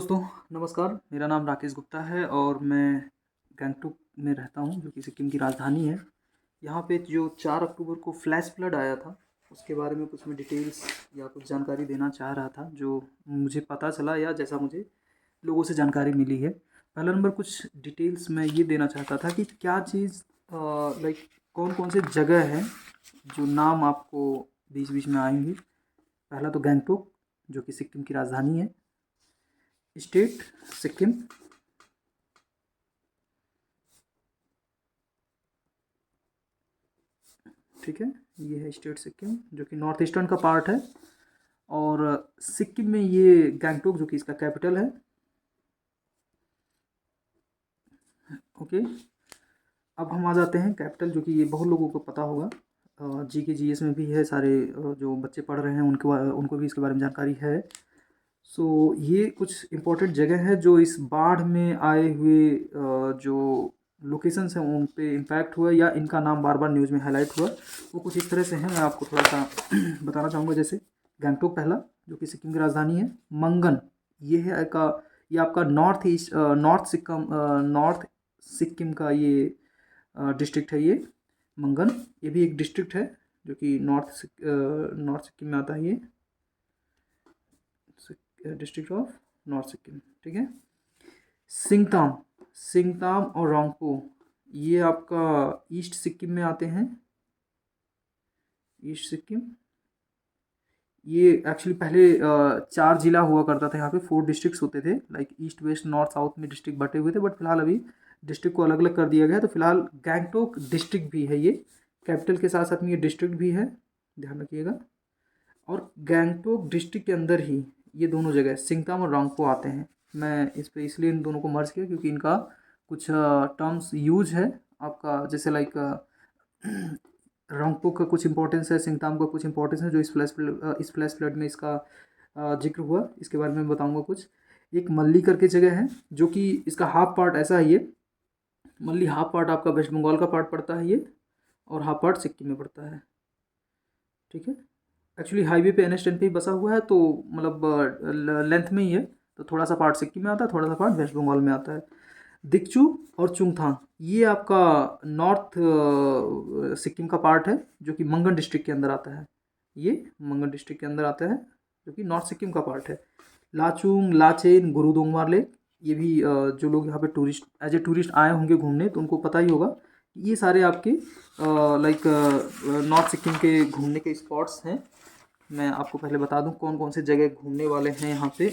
दोस्तों, नमस्कार। मेरा नाम राकेश गुप्ता है और मैं गंगटोक में रहता हूँ, जो कि सिक्किम की राजधानी है। यहाँ पे जो 4 अक्टूबर को फ्लैश फ्लड आया था, उसके बारे में कुछ मैं डिटेल्स या कुछ जानकारी देना चाह रहा था, जो मुझे पता चला या जैसा मुझे लोगों से जानकारी मिली है। पहला नंबर कुछ डिटेल्स मैं ये देना चाहता था कि क्या चीज़ लाइक कौन-कौन से जगह हैं, जो नाम आपको बीच-बीच में आएँगे। पहला तो गंगटोक, जो कि सिक्किम की राजधानी है। स्टेट सिक्किम। ठीक है, ये है स्टेट सिक्किम, जो कि नॉर्थ ईस्टर्न का पार्ट है। और सिक्किम में ये गंगटोक, जो कि इसका कैपिटल है। ओके, अब हम आ जाते हैं कैपिटल, जो कि ये बहुत लोगों को पता होगा। जी के जीएस में भी है, सारे जो बच्चे पढ़ रहे हैं उनको भी इसके बारे में जानकारी है। सो ये कुछ इम्पोर्टेंट जगह है जो इस बाढ़ में आए हुए जो लोकेशंस हैं उन पे इम्पैक्ट हुआ या इनका नाम बार बार न्यूज़ में हाईलाइट हुआ, वो कुछ इस तरह से हैं। मैं आपको थोड़ा सा बताना चाहूँगा। जैसे गंगटोक पहला, जो कि सिक्किम की राजधानी है। मंगन, ये है का ये आपका नॉर्थ सिक्किम का ये डिस्ट्रिक्ट है। ये मंगन, ये भी एक डिस्ट्रिक्ट है जो कि नॉर्थ सिक्किम में आता है। ये डिस्ट्रिक्ट ऑफ नॉर्थ सिक्किम, ठीक है। सिंगताम, सिंगताम और रोंगपो, ये आपका ईस्ट सिक्किम में आते हैं। ईस्ट सिक्किम, ये एक्चुअली पहले 4 जिला हुआ करता था। यहाँ पे 4 डिस्ट्रिक्ट्स होते थे, like east west north south में डिस्ट्रिक्ट बटे हुए थे। बट फिलहाल अभी डिस्ट्रिक्ट को अलग अलग कर दिया गया है। तो फिलहाल गंगटोक डिस्ट्रिक्ट भी है ये, कैपिटल के साथ साथ में ये डिस्ट्रिक्ट भी है, ध्यान रखिएगा। और गंगटोक डिस्ट्रिक्ट के अंदर ही ये दोनों जगह सिंगताम और रोंगपो आते हैं। मैं इस पे इसलिए इन दोनों को मर्ज किया क्योंकि इनका कुछ टर्म्स यूज है आपका, जैसे लाइक रोंगपो का कुछ इंपॉर्टेंस है, सिंगताम का कुछ इंपॉर्टेंस है, जो इस फ्लैश फ्लड में इसका जिक्र हुआ। इसके बारे में बताऊंगा कुछ। एक मल्ली करके जगह है, जो कि इसका हाफ पार्ट ऐसा है। ये मल्ली हाफ पार्ट आपका वेस्ट बंगाल का पार्ट पड़ता है ये, और हाफ पार्ट सिक्किम में पड़ता है, ठीक है। एक्चुअली हाईवे पे NH10 पे ही बसा हुआ है, तो मतलब लेंथ में ही है। तो थोड़ा सा पार्ट सिक्किम में आता है, थोड़ा सा पार्ट वेस्ट बंगाल में आता है। दिक्चू और चुंगथांग, ये आपका नॉर्थ सिक्किम का पार्ट है, जो कि मंगन डिस्ट्रिक्ट के अंदर आता है। ये मंगन डिस्ट्रिक्ट के अंदर आता है, जो कि नॉर्थ सिक्किम का पार्ट है। लाचुंग, लाचेन, गुरुदोंगमार लेक, ये भी जो लोग यहाँ पे एज ए टूरिस्ट आए होंगे घूमने, तो उनको पता ही होगा। ये सारे आपके लाइक नॉर्थ सिक्किम के घूमने के स्पॉट्स हैं। मैं आपको पहले बता दूं कौन कौन से जगह घूमने वाले हैं यहाँ पे।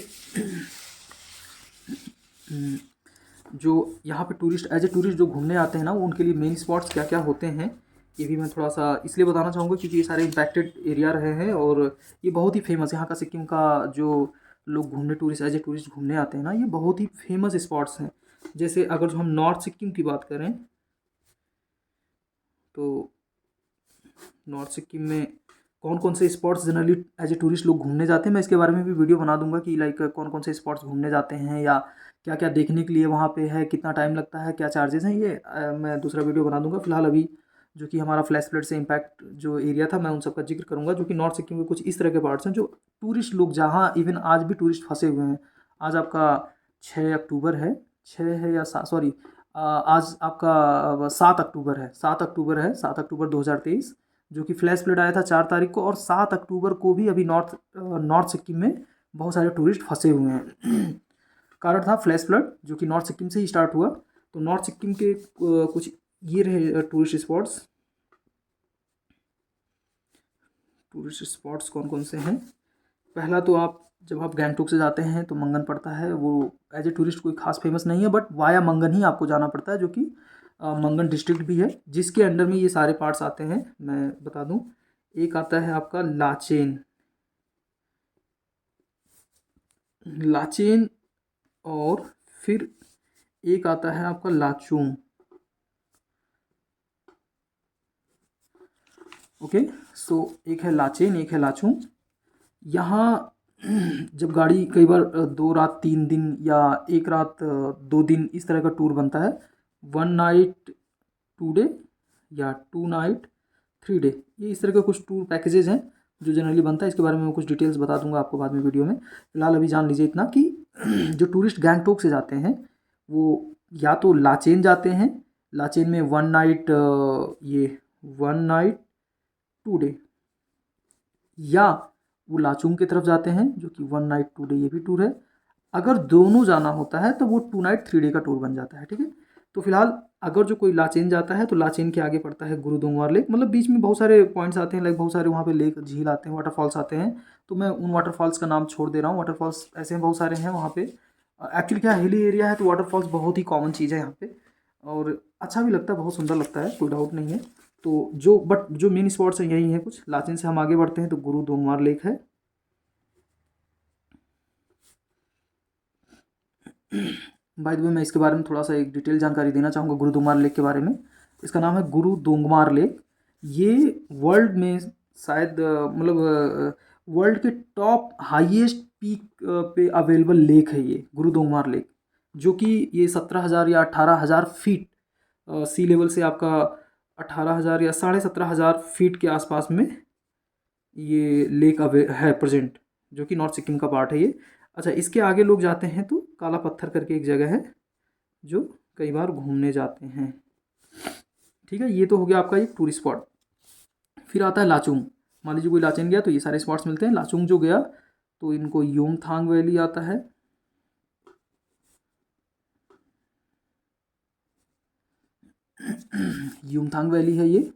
जो यहाँ पे एज ए टूरिस्ट जो घूमने आते हैं ना, उनके लिए मेन स्पॉट्स क्या क्या होते हैं, ये भी मैं थोड़ा सा इसलिए बताना चाहूँगा क्योंकि ये सारे इम्पैक्टेड एरिया रहे हैं। और ये बहुत ही फेमस, यहाँ का सिक्किम का जो लोग घूमने एज ए टूरिस्ट घूमने आते हैं ना, ये बहुत ही फेमस स्पॉट्स हैं। जैसे अगर जो हम नॉर्थ सिक्किम की बात करें, तो नॉर्थ सिक्किम में कौन कौन से spots generally as a tourist लोग घूमने जाते हैं, मैं इसके बारे में भी वीडियो बना दूंगा कि लाइक कौन कौन से स्पॉट्स घूमने जाते हैं या क्या क्या देखने के लिए वहाँ पे है, कितना टाइम लगता है, क्या चार्जेस हैं। ये मैं दूसरा वीडियो बना दूंगा। फिलहाल अभी जो कि हमारा फ्लैश फ्लड से इम्पैक्ट जो एरिया था, मैं उन सब का जिक्र करूँगा, जो कि नॉर्थ सिक्किम के कुछ इस तरह के पार्ट्स हैं जो टूरिस्ट लोग, जहाँ इवन आज भी टूरिस्ट फंसे हुए हैं। आज आपका 6 अक्टूबर है, 6 है या सॉरी, आज आपका 7 अक्टूबर है, 7 अक्टूबर 2023, जो कि फ्लैश फ्लड आया था 4 तारीख को। और 7 अक्टूबर को भी अभी नॉर्थ सिक्किम में बहुत सारे टूरिस्ट फंसे हुए हैं। कारण था फ्लैश फ्लड, जो कि नॉर्थ सिक्किम से ही स्टार्ट हुआ। तो नॉर्थ सिक्किम के कुछ ये रहे टूरिस्ट स्पॉट्स कौन कौन से हैं। पहला तो जब आप गंगटोक से जाते हैं तो मंगन पड़ता है। वो एज ए टूरिस्ट कोई खास फेमस नहीं है, बट वाया मंगन ही आपको जाना पड़ता है, जो कि मंगन डिस्ट्रिक्ट भी है, जिसके अंडर में ये सारे पार्ट्स आते हैं। मैं बता दूं, एक आता है आपका लाचेन, और फिर एक आता है आपका लाचुंग। ओके, सो एक है लाचेन, एक है लाचुंग। यहाँ जब गाड़ी कई बार 2 रात 3 दिन या 1 रात 2 दिन इस तरह का टूर बनता है, 1 नाइट 2 डे या 2 नाइट 3 डे, ये इस तरह के कुछ टूर पैकेजेस हैं जो जनरली बनता है। इसके बारे में मैं कुछ डिटेल्स बता दूंगा आपको बाद में वीडियो में। फिलहाल अभी जान लीजिए इतना कि जो टूरिस्ट गैंगटोक से जाते हैं वो या तो लाचेन जाते हैं, लाचेन में 1 नाइट, ये 1 नाइट 2 डे, या वो लाचुंग की तरफ जाते हैं जो कि 1 नाइट 2 डे ये भी टूर है। अगर दोनों जाना होता है तो वो 2 नाइट 3 डे का टूर बन जाता है। ठीक है, तो फिलहाल अगर जो कोई लाचेन जाता है तो लाचेन के आगे पड़ता है गुरुदोंगवार लेक। मतलब बीच में बहुत सारे पॉइंट्स आते हैं, लाइक बहुत सारे वहाँ पे लेक झील आते हैं, वाटरफॉल्स आते हैं, तो मैं उन वाटरफॉल्स का नाम छोड़ दे रहा हूँ। वाटरफॉल्स ऐसे बहुत सारे हैं वहाँ पे। एक्चुअली क्या हिली एरिया है तो वाटरफॉल्स बहुत ही कॉमन चीज़ है यहाँ पे, और अच्छा भी लगता है, बहुत सुंदर लगता है, कोई डाउट नहीं है। तो जो मेन स्पॉट्स हैं यही हैं कुछ। लाचेन से हम आगे बढ़ते हैं तो गुरुदोंगवार लेक है। बाय द वे मैं इसके बारे में थोड़ा सा एक डिटेल जानकारी देना चाहूँगा गुरुदोंगमार लेक के बारे में। इसका नाम है गुरुदोंगमार लेक। ये वर्ल्ड में शायद मतलब वर्ल्ड के टॉप हाईएस्ट पीक पे अवेलेबल लेक है ये गुरुदोंगमार लेक, जो कि ये 17,000 या 18,000 फीट सी लेवल से आपका 18,000 या 17,500 फीट के आसपास में ये लेक अवे है प्रेजेंट, जो कि नॉर्थ सिक्किम का पार्ट है ये। अच्छा, इसके आगे लोग जाते हैं तो काला पत्थर करके एक जगह है जो कई बार घूमने जाते हैं। ठीक है, ये तो हो गया आपका एक टूरिस्ट स्पॉट। फिर आता है लाचुंग। मान लीजिए कोई लाचेन गया तो ये सारे स्पॉट्स मिलते हैं। लाचुंग जो गया तो इनको योमथांग वैली आता है। योमथांग वैली है ये।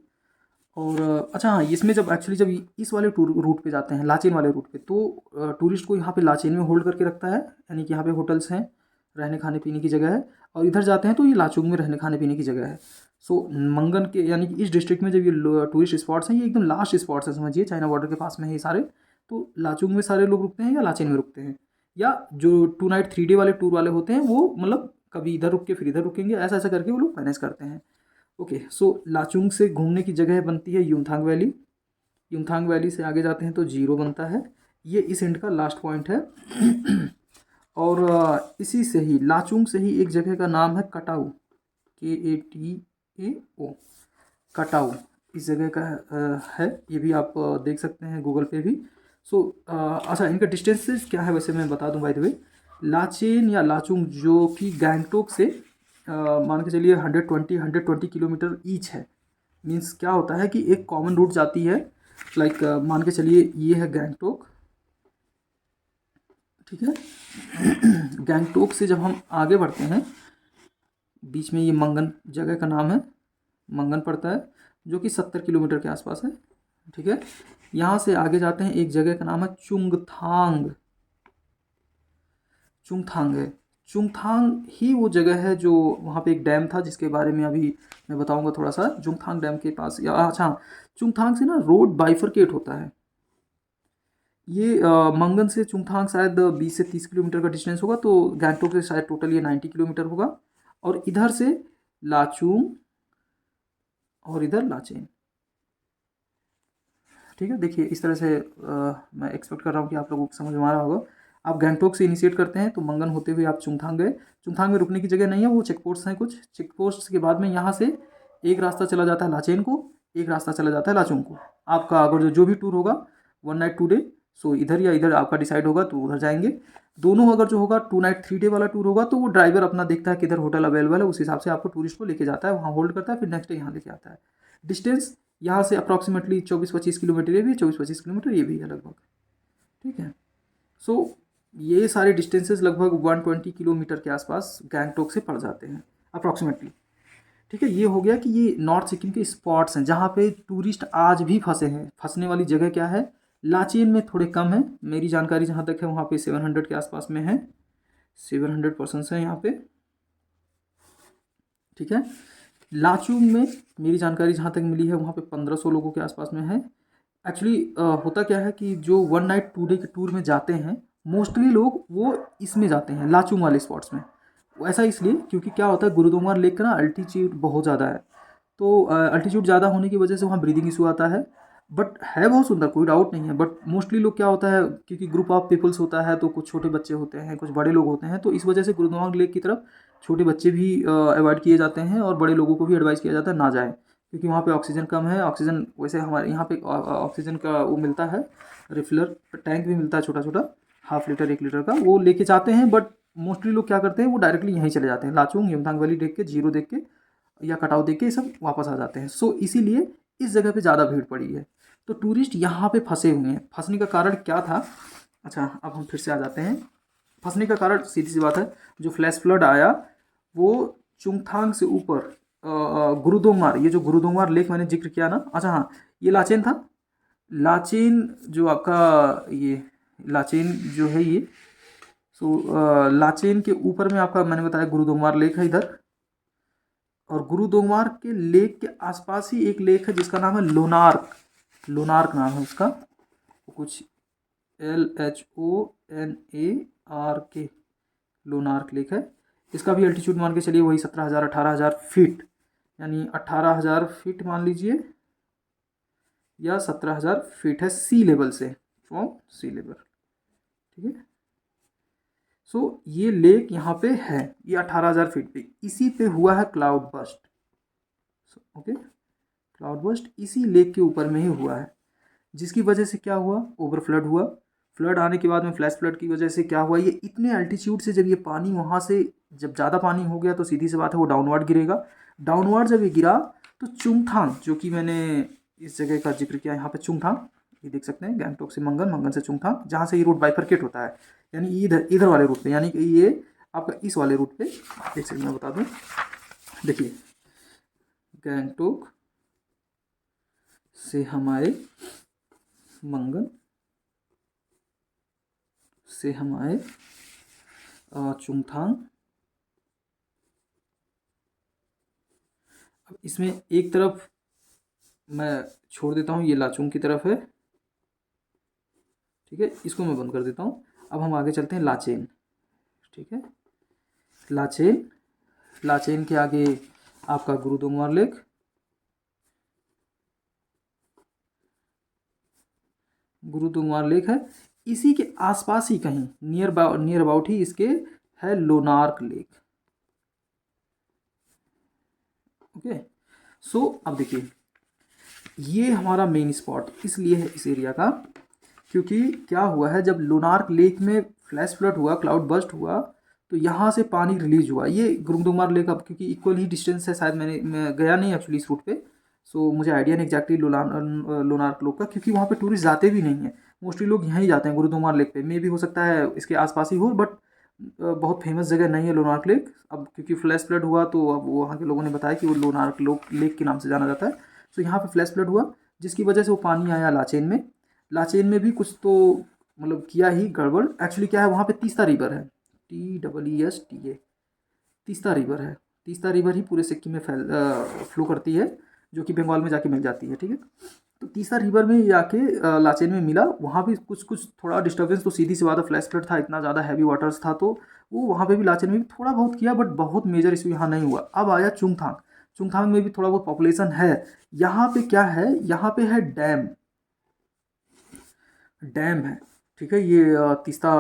और अच्छा हाँ, इसमें जब एक्चुअली जब इस वाले टूर रूट पे जाते हैं, लाचेन वाले रूट पे, तो टूरिस्ट को यहाँ पे लाचेन में होल्ड करके रखता है, यानी कि यहाँ पे होटल्स हैं, रहने खाने पीने की जगह है। और इधर जाते हैं तो ये लाचुंग में रहने खाने पीने की जगह है। सो मंगन के यानी कि इस डिस्ट्रिक्ट में जब ये टूरिस्ट स्पॉट्स हैं, ये एकदम लास्ट स्पॉट्स हैं, समझिए चाइना बॉर्डर के पास में है ये सारे। तो लाचुंग में सारे लोग रुकते हैं या लाचेन में रुकते हैं, या जो 2 नाइट 3 डे वाले टूर वाले होते हैं वो मतलब कभी इधर रुक के फिर इधर रुकेंगे, ऐसा ऐसा करके वो लोग मैनेज करते हैं। ओके, सो लाचुंग से घूमने की जगह बनती है युमथांग वैली। युमथांग वैली से आगे जाते हैं तो जीरो बनता है। ये इस एंड का लास्ट पॉइंट है। और इसी से ही लाचुंग से ही एक जगह का नाम है कटाऊ, KATAO, कटाऊ इस जगह का है। ये भी आप देख सकते हैं गूगल पे भी। सो अच्छा, इनका डिस्टेंसेस क्या है वैसे मैं बता दूं बाय द वे। लाचेन या लाचुंग जो कि गैंगटोक से मान के चलिए 120 किलोमीटर ईच है। मीन्स क्या होता है कि एक कॉमन रूट जाती है, लाइक मान के चलिए ये है गैंगटोक। ठीक है, गैंगटोक से जब हम आगे बढ़ते हैं, बीच में ये मंगन जगह का नाम है, मंगन पड़ता है, जो कि 70 किलोमीटर के आसपास है। ठीक है, यहाँ से आगे जाते हैं, एक जगह का नाम है चुंगथांग। चुंगथांग है, चुंगथांग ही वो जगह है जो वहाँ पे एक डैम था जिसके बारे में अभी मैं बताऊँगा थोड़ा सा। चुंगथांग डैम के पास, या अच्छा, चुंगथांग से ना रोड बाइफरकेट होता है। ये मंगन से चुंगथांग शायद 20 से 30 किलोमीटर का डिस्टेंस होगा, तो गैंगटोक से शायद टोटल ये 90 किलोमीटर होगा। और इधर से लाचुंग और इधर लाचेन। ठीक है, देखिए इस तरह से मैं एक्सपेक्ट कर रहा हूँ कि आप लोगों को समझ में आ रहा होगा। आप गैंगटोक से इनिशिएट करते हैं तो मंगन होते हुए आप चुंगथांग गए। चुंगथांग में रुकने की जगह नहीं है, वो चेक पोस्ट हैं कुछ। चेक पोस्ट के बाद में यहाँ से एक रास्ता चला जाता है लाचेन को, एक रास्ता चला जाता है लाचुंग को। आपका अगर जो भी टूर होगा 1 नाइट 2 डे, सो इधर या इधर आपका डिसाइड होगा तो उधर जाएंगे। दोनों अगर जो होगा 2 नाइट 3 डे वाला टूर होगा तो वो ड्राइवर अपना देखता है किधर होटल अवेलेबल है, उस हिसाब से आपको टूरिस्ट को लेके जाता है, वहाँ होल्ड करता है, फिर नेक्स्ट डे यहाँ लेके आता है। डिस्टेंस यहाँ से अप्रॉक्सीमेटली 24-25 किलोमीटर, ये भी 24-25 किलोमीटर ये भी है लगभग। ठीक है, सो ये सारे डिस्टेंसेस लगभग 120 किलोमीटर के आसपास गैंगटोक से पड़ जाते हैं अप्रॉक्सीमेटली। ठीक है, ये हो गया कि ये नॉर्थ सिक्किम के स्पॉट्स हैं जहाँ पे टूरिस्ट आज भी फंसे हैं। फंसने वाली जगह क्या है, लाचेन में थोड़े कम है, मेरी जानकारी जहाँ तक है वहाँ पे 700 के आसपास में है, 700 पर्सन्स हैं यहाँ पे। ठीक है, लाचुंग में मेरी जानकारी जहाँ तक मिली है वहाँ पे 1500 लोगों के आसपास में है। एक्चुअली होता क्या है कि जो 1 नाइट 2 डे के टूर में जाते हैं मोस्टली लोग वो इसमें जाते हैं लाचुंग वाले स्पॉट्स में। वो ऐसा इसलिए क्योंकि क्या होता है, गुरुदोंगमार लेक का ना अल्टीट्यूड बहुत ज़्यादा है, तो अल्टीट्यूड ज़्यादा होने की वजह से वहाँ ब्रीदिंग इशू आता है। बट है बहुत सुंदर, कोई डाउट नहीं है, बट मोस्टली लोग क्या होता है क्योंकि ग्रुप ऑफ पीपल्स होता है तो कुछ छोटे बच्चे होते हैं, कुछ बड़े लोग होते हैं, तो इस वजह से गुरुदोंगमार लेक की तरफ छोटे बच्चे भी अवॉइड किए जाते हैं और बड़े लोगों को भी एडवाइस किया जाता है ना जाए, क्योंकि वहाँ पे ऑक्सीजन कम है। ऑक्सीजन वैसे हमारे यहाँ पे ऑक्सीजन का वो मिलता है, रिफिलर टैंक भी मिलता है छोटा छोटा, हाफ लीटर 1 लीटर का वो लेके जाते हैं, बट मोस्टली लोग क्या करते हैं वो डायरेक्टली यहीं चले जाते हैं, लाचुंग युमथांग वैली देख के, जीरो देख के या कटाव देख के ये सब वापस आ जाते हैं। सो इसीलिए इस जगह पे ज़्यादा भीड़ पड़ी है, तो टूरिस्ट यहाँ पे फंसे हुए हैं। फंसने का कारण क्या था, अच्छा अब हम फिर से आ जाते हैं। फंसने का कारण सीधी सी बात है, जो फ्लैश फ्लड आया वो चुंगथांग से ऊपर गुरुदोंगमार, ये जो गुरुदोंगमार लेक मैंने जिक्र किया ना, अच्छा हाँ ये लाचेन था। लाचेन जो आपका ये लाचेन जो है ये, सो लाचेन के ऊपर में आपका मैंने बताया गुरुदोंगमार लेक है इधर, और गुरुदोंगमार के लेक के आसपास ही एक लेक है जिसका नाम है लोनार्क, लोनार्क नाम है उसका, कुछ LHONARK, लोनार्क लेक है। इसका भी अल्टीट्यूड मान के चलिए वही 17,000 18,000 फीट, यानी 18,000 फीट मान लीजिए, या 17,000 फीट है सी लेवल से, फ्रॉम सी लेवल, ठीक है। सो ये लेक यहाँ पे है, ये 18,000 फीट पे, इसी पे हुआ है cloud burst. Okay, cloud burst इसी लेक के ऊपर में ही हुआ है, जिसकी वजह से क्या हुआ, ओवर फ्लड हुआ। फ्लड आने के बाद में फ्लैश फ्लड की वजह से क्या हुआ, ये इतने अल्टीट्यूड से जब ये पानी वहाँ से जब ज़्यादा पानी हो गया तो सीधी सी बात है वो डाउनवर्ड गिरेगा। डाउनवर्ड जब ये गिरा तो चुंगथांग, जो कि मैंने इस जगह का जिक्र किया यहाँ पे, चुंगथांग ये देख सकते हैं, गैंगटोक से मंगन, मंगन से चुंगथांग, जहाँ से ये रूट बाइफरकेट होता है, यानी इधर इधर वाले रूट पे, यानी कि ये आपका इस वाले रूट पे, एक सेकंड मैं बता दूँ, देखिए गैंगटोक से हम आए, मंगन से हम आए चुंगथांग। अब इसमें एक तरफ मैं छोड़ देता हूँ, ये लाचुंग की तरफ है, ठीक है, इसको मैं बंद कर देता हूँ। अब हम आगे चलते हैं लाचेन, ठीक है। लाचेन, लाचेन के आगे आपका गुरुदोंगमार लेक, गुरुदोंगमार लेक है, इसी के आसपास ही कहीं नियर अबाउट ही इसके है लोनार्क लेक। ओके, सो अब देखिए ये हमारा मेन स्पॉट इसलिए है इस एरिया का, क्योंकि क्या हुआ है, जब लोनार्क लेक में फ्लैश फ्लड हुआ, क्लाउड बस्ट हुआ, तो यहाँ से पानी रिलीज हुआ। ये गुरुदोंगमार लेक अब क्योंकि इक्वल ही डिस्टेंस है, शायद मैं गया नहीं एक्चुअली इस रूट पे, सो मुझे आइडिया नहीं एग्जैक्टली लोनार्क लोक का, क्योंकि वहाँ पे टूरिस्ट जाते भी नहीं हैं, मोस्टली लोग यहीं जाते हैं गुरुदोंगमार लेक पे। मे भी हो सकता है इसके आसपास ही हो, बट बहुत फेमस जगह नहीं है लोनार्क लेक। अब क्योंकि फ्लैश फ्लड हुआ तो अब वहाँ के लोगों ने बताया कि वो लोनार्क लेक के नाम से जाना जाता है। सो यहाँ पे फ्लैश फ्लड हुआ, जिसकी वजह से वो पानी आया लाचेन में। लाचेन में भी कुछ तो मतलब किया ही गड़बड़। एक्चुअली क्या है, वहाँ पे तीस्ता रिवर है, TEESTA, तीस्ता रिवर है। तीस्ता रिवर ही पूरे सिक्किम में फ्लो करती है, जो कि बंगाल में जाके मिल जाती है, ठीक है। तो तीस्ता रिवर में जाके लाचेन में मिला, वहाँ भी कुछ कुछ थोड़ा डिस्टर्बेंस, तो सीधी सी बात है फ्लैश फ्लड था, इतना ज़्यादा हैवी वाटर्स था, तो वो वहाँ पे भी लाचेन में भी थोड़ा बहुत किया, बट बहुत मेजर इशू यहाँ नहीं हुआ। अब आया चुंगथांग, चुंगथांग में भी थोड़ा बहुत पॉपुलेशन है। यहाँ पे क्या है, यहाँ पे है डैम, डैम है, ठीक है। ये तीस्ता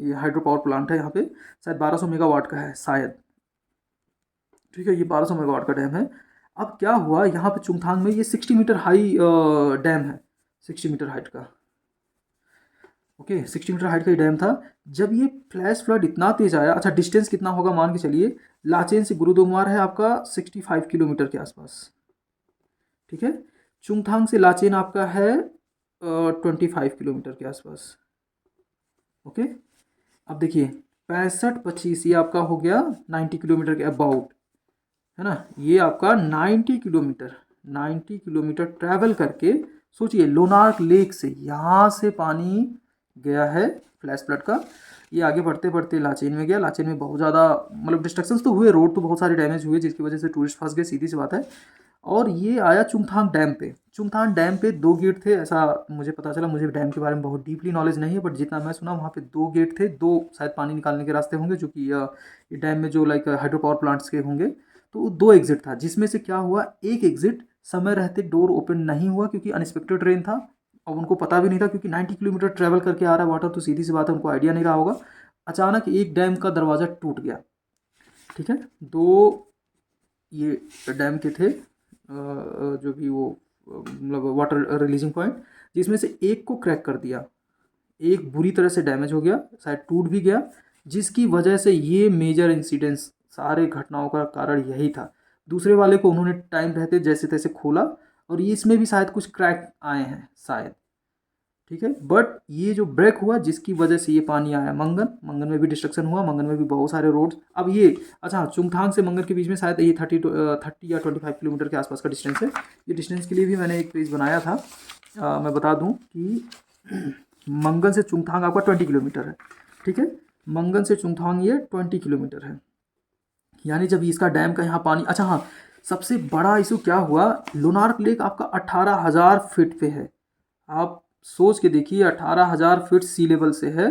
ये हाइड्रो पावर प्लांट है, यहाँ पे शायद 1200 मेगावाट का है शायद, ठीक है, ये 1200 मेगावाट का डैम है। अब क्या हुआ, यहाँ पे चुंगथांग में ये 60 मीटर हाई डैम है, 60 मीटर हाइट का, ओके 60 मीटर हाइट का ये डैम था। जब ये फ्लैश फ्लड इतना तेज आया, अच्छा डिस्टेंस कितना होगा मान के चलिए, लाचेन से गुरुदोंगमार है आपका 65 किलोमीटर के आसपास, ठीक है। चुंगथांग से लाचेन आपका है 25 किलोमीटर के आसपास, ओके। अब देखिए 65 25 ये आपका हो गया 90 किलोमीटर के अबाउट, है ना। ये आपका 90 किलोमीटर, 90 किलोमीटर ट्रैवल करके, सोचिए लोनार्क लेक से यहाँ से पानी गया है फ्लैश फ्लड का, ये आगे बढ़ते बढ़ते लाचेन में गया। लाचेन में बहुत ज़्यादा मतलब डिस्ट्रक्शंस तो हुए, रोड तो बहुत सारे डैमेज हुए, जिसकी वजह से टूरिस्ट फंस गए, सीधी सी बात है। और ये आया चुंगथांग डैम पे। चुंगथांग डैम पे 2 गेट थे, ऐसा मुझे पता चला, मुझे डैम के बारे में बहुत डीपली नॉलेज नहीं है, बट जितना मैं सुना वहाँ पे 2 गेट थे, दो शायद पानी निकालने के रास्ते होंगे, जो कि ये डैम में जो लाइक हाइड्रो पावर प्लांट्स के होंगे, तो 2 एग्जिट था, जिसमें से क्या हुआ, एक एग्जिट समय रहते डोर ओपन नहीं हुआ, क्योंकि अनएक्सपेक्टेड रेन था, अब उनको पता भी नहीं था, क्योंकि 90 किलोमीटर ट्रैवल करके आ रहा है वाटर, तो सीधी सी बात है उनको आइडिया नहीं रहा होगा। अचानक एक डैम का दरवाज़ा टूट गया, ठीक है। दो ये डैम के थे जो भी वो मतलब वाटर रिलीजिंग पॉइंट, जिसमें से एक को क्रैक कर दिया, एक बुरी तरह से डैमेज हो गया, शायद टूट भी गया, जिसकी वजह से ये मेजर इंसिडेंट्स सारे घटनाओं का कारण यही था। दूसरे वाले को उन्होंने टाइम रहते जैसे तैसे खोला, और ये इसमें भी शायद कुछ क्रैक आए हैं शायद, ठीक है। बट ये जो ब्रेक हुआ जिसकी वजह से ये पानी आया मंगन, मंगन में भी डिस्ट्रक्शन हुआ, मंगन में भी बहुत सारे रोड्स। अब ये अच्छा, चुंगथांग से मंगन के बीच में शायद ये 30 या 25 किलोमीटर के आसपास का डिस्टेंस है। ये डिस्टेंस के लिए भी मैंने एक पेज बनाया था। मैं बता दूं कि मंगन से चुंगथांग आपका 20 किलोमीटर है, ठीक है। मंगन से चुंगथांग ये 20 किलोमीटर है। यानी जब इसका डैम का यहाँ पानी, अच्छा हाँ, सबसे बड़ा इशू क्या हुआ, लोनार्क लेक आपका 18,000 फीट पे है। आप सोच के देखिए, 18,000 फीट सी लेवल से है।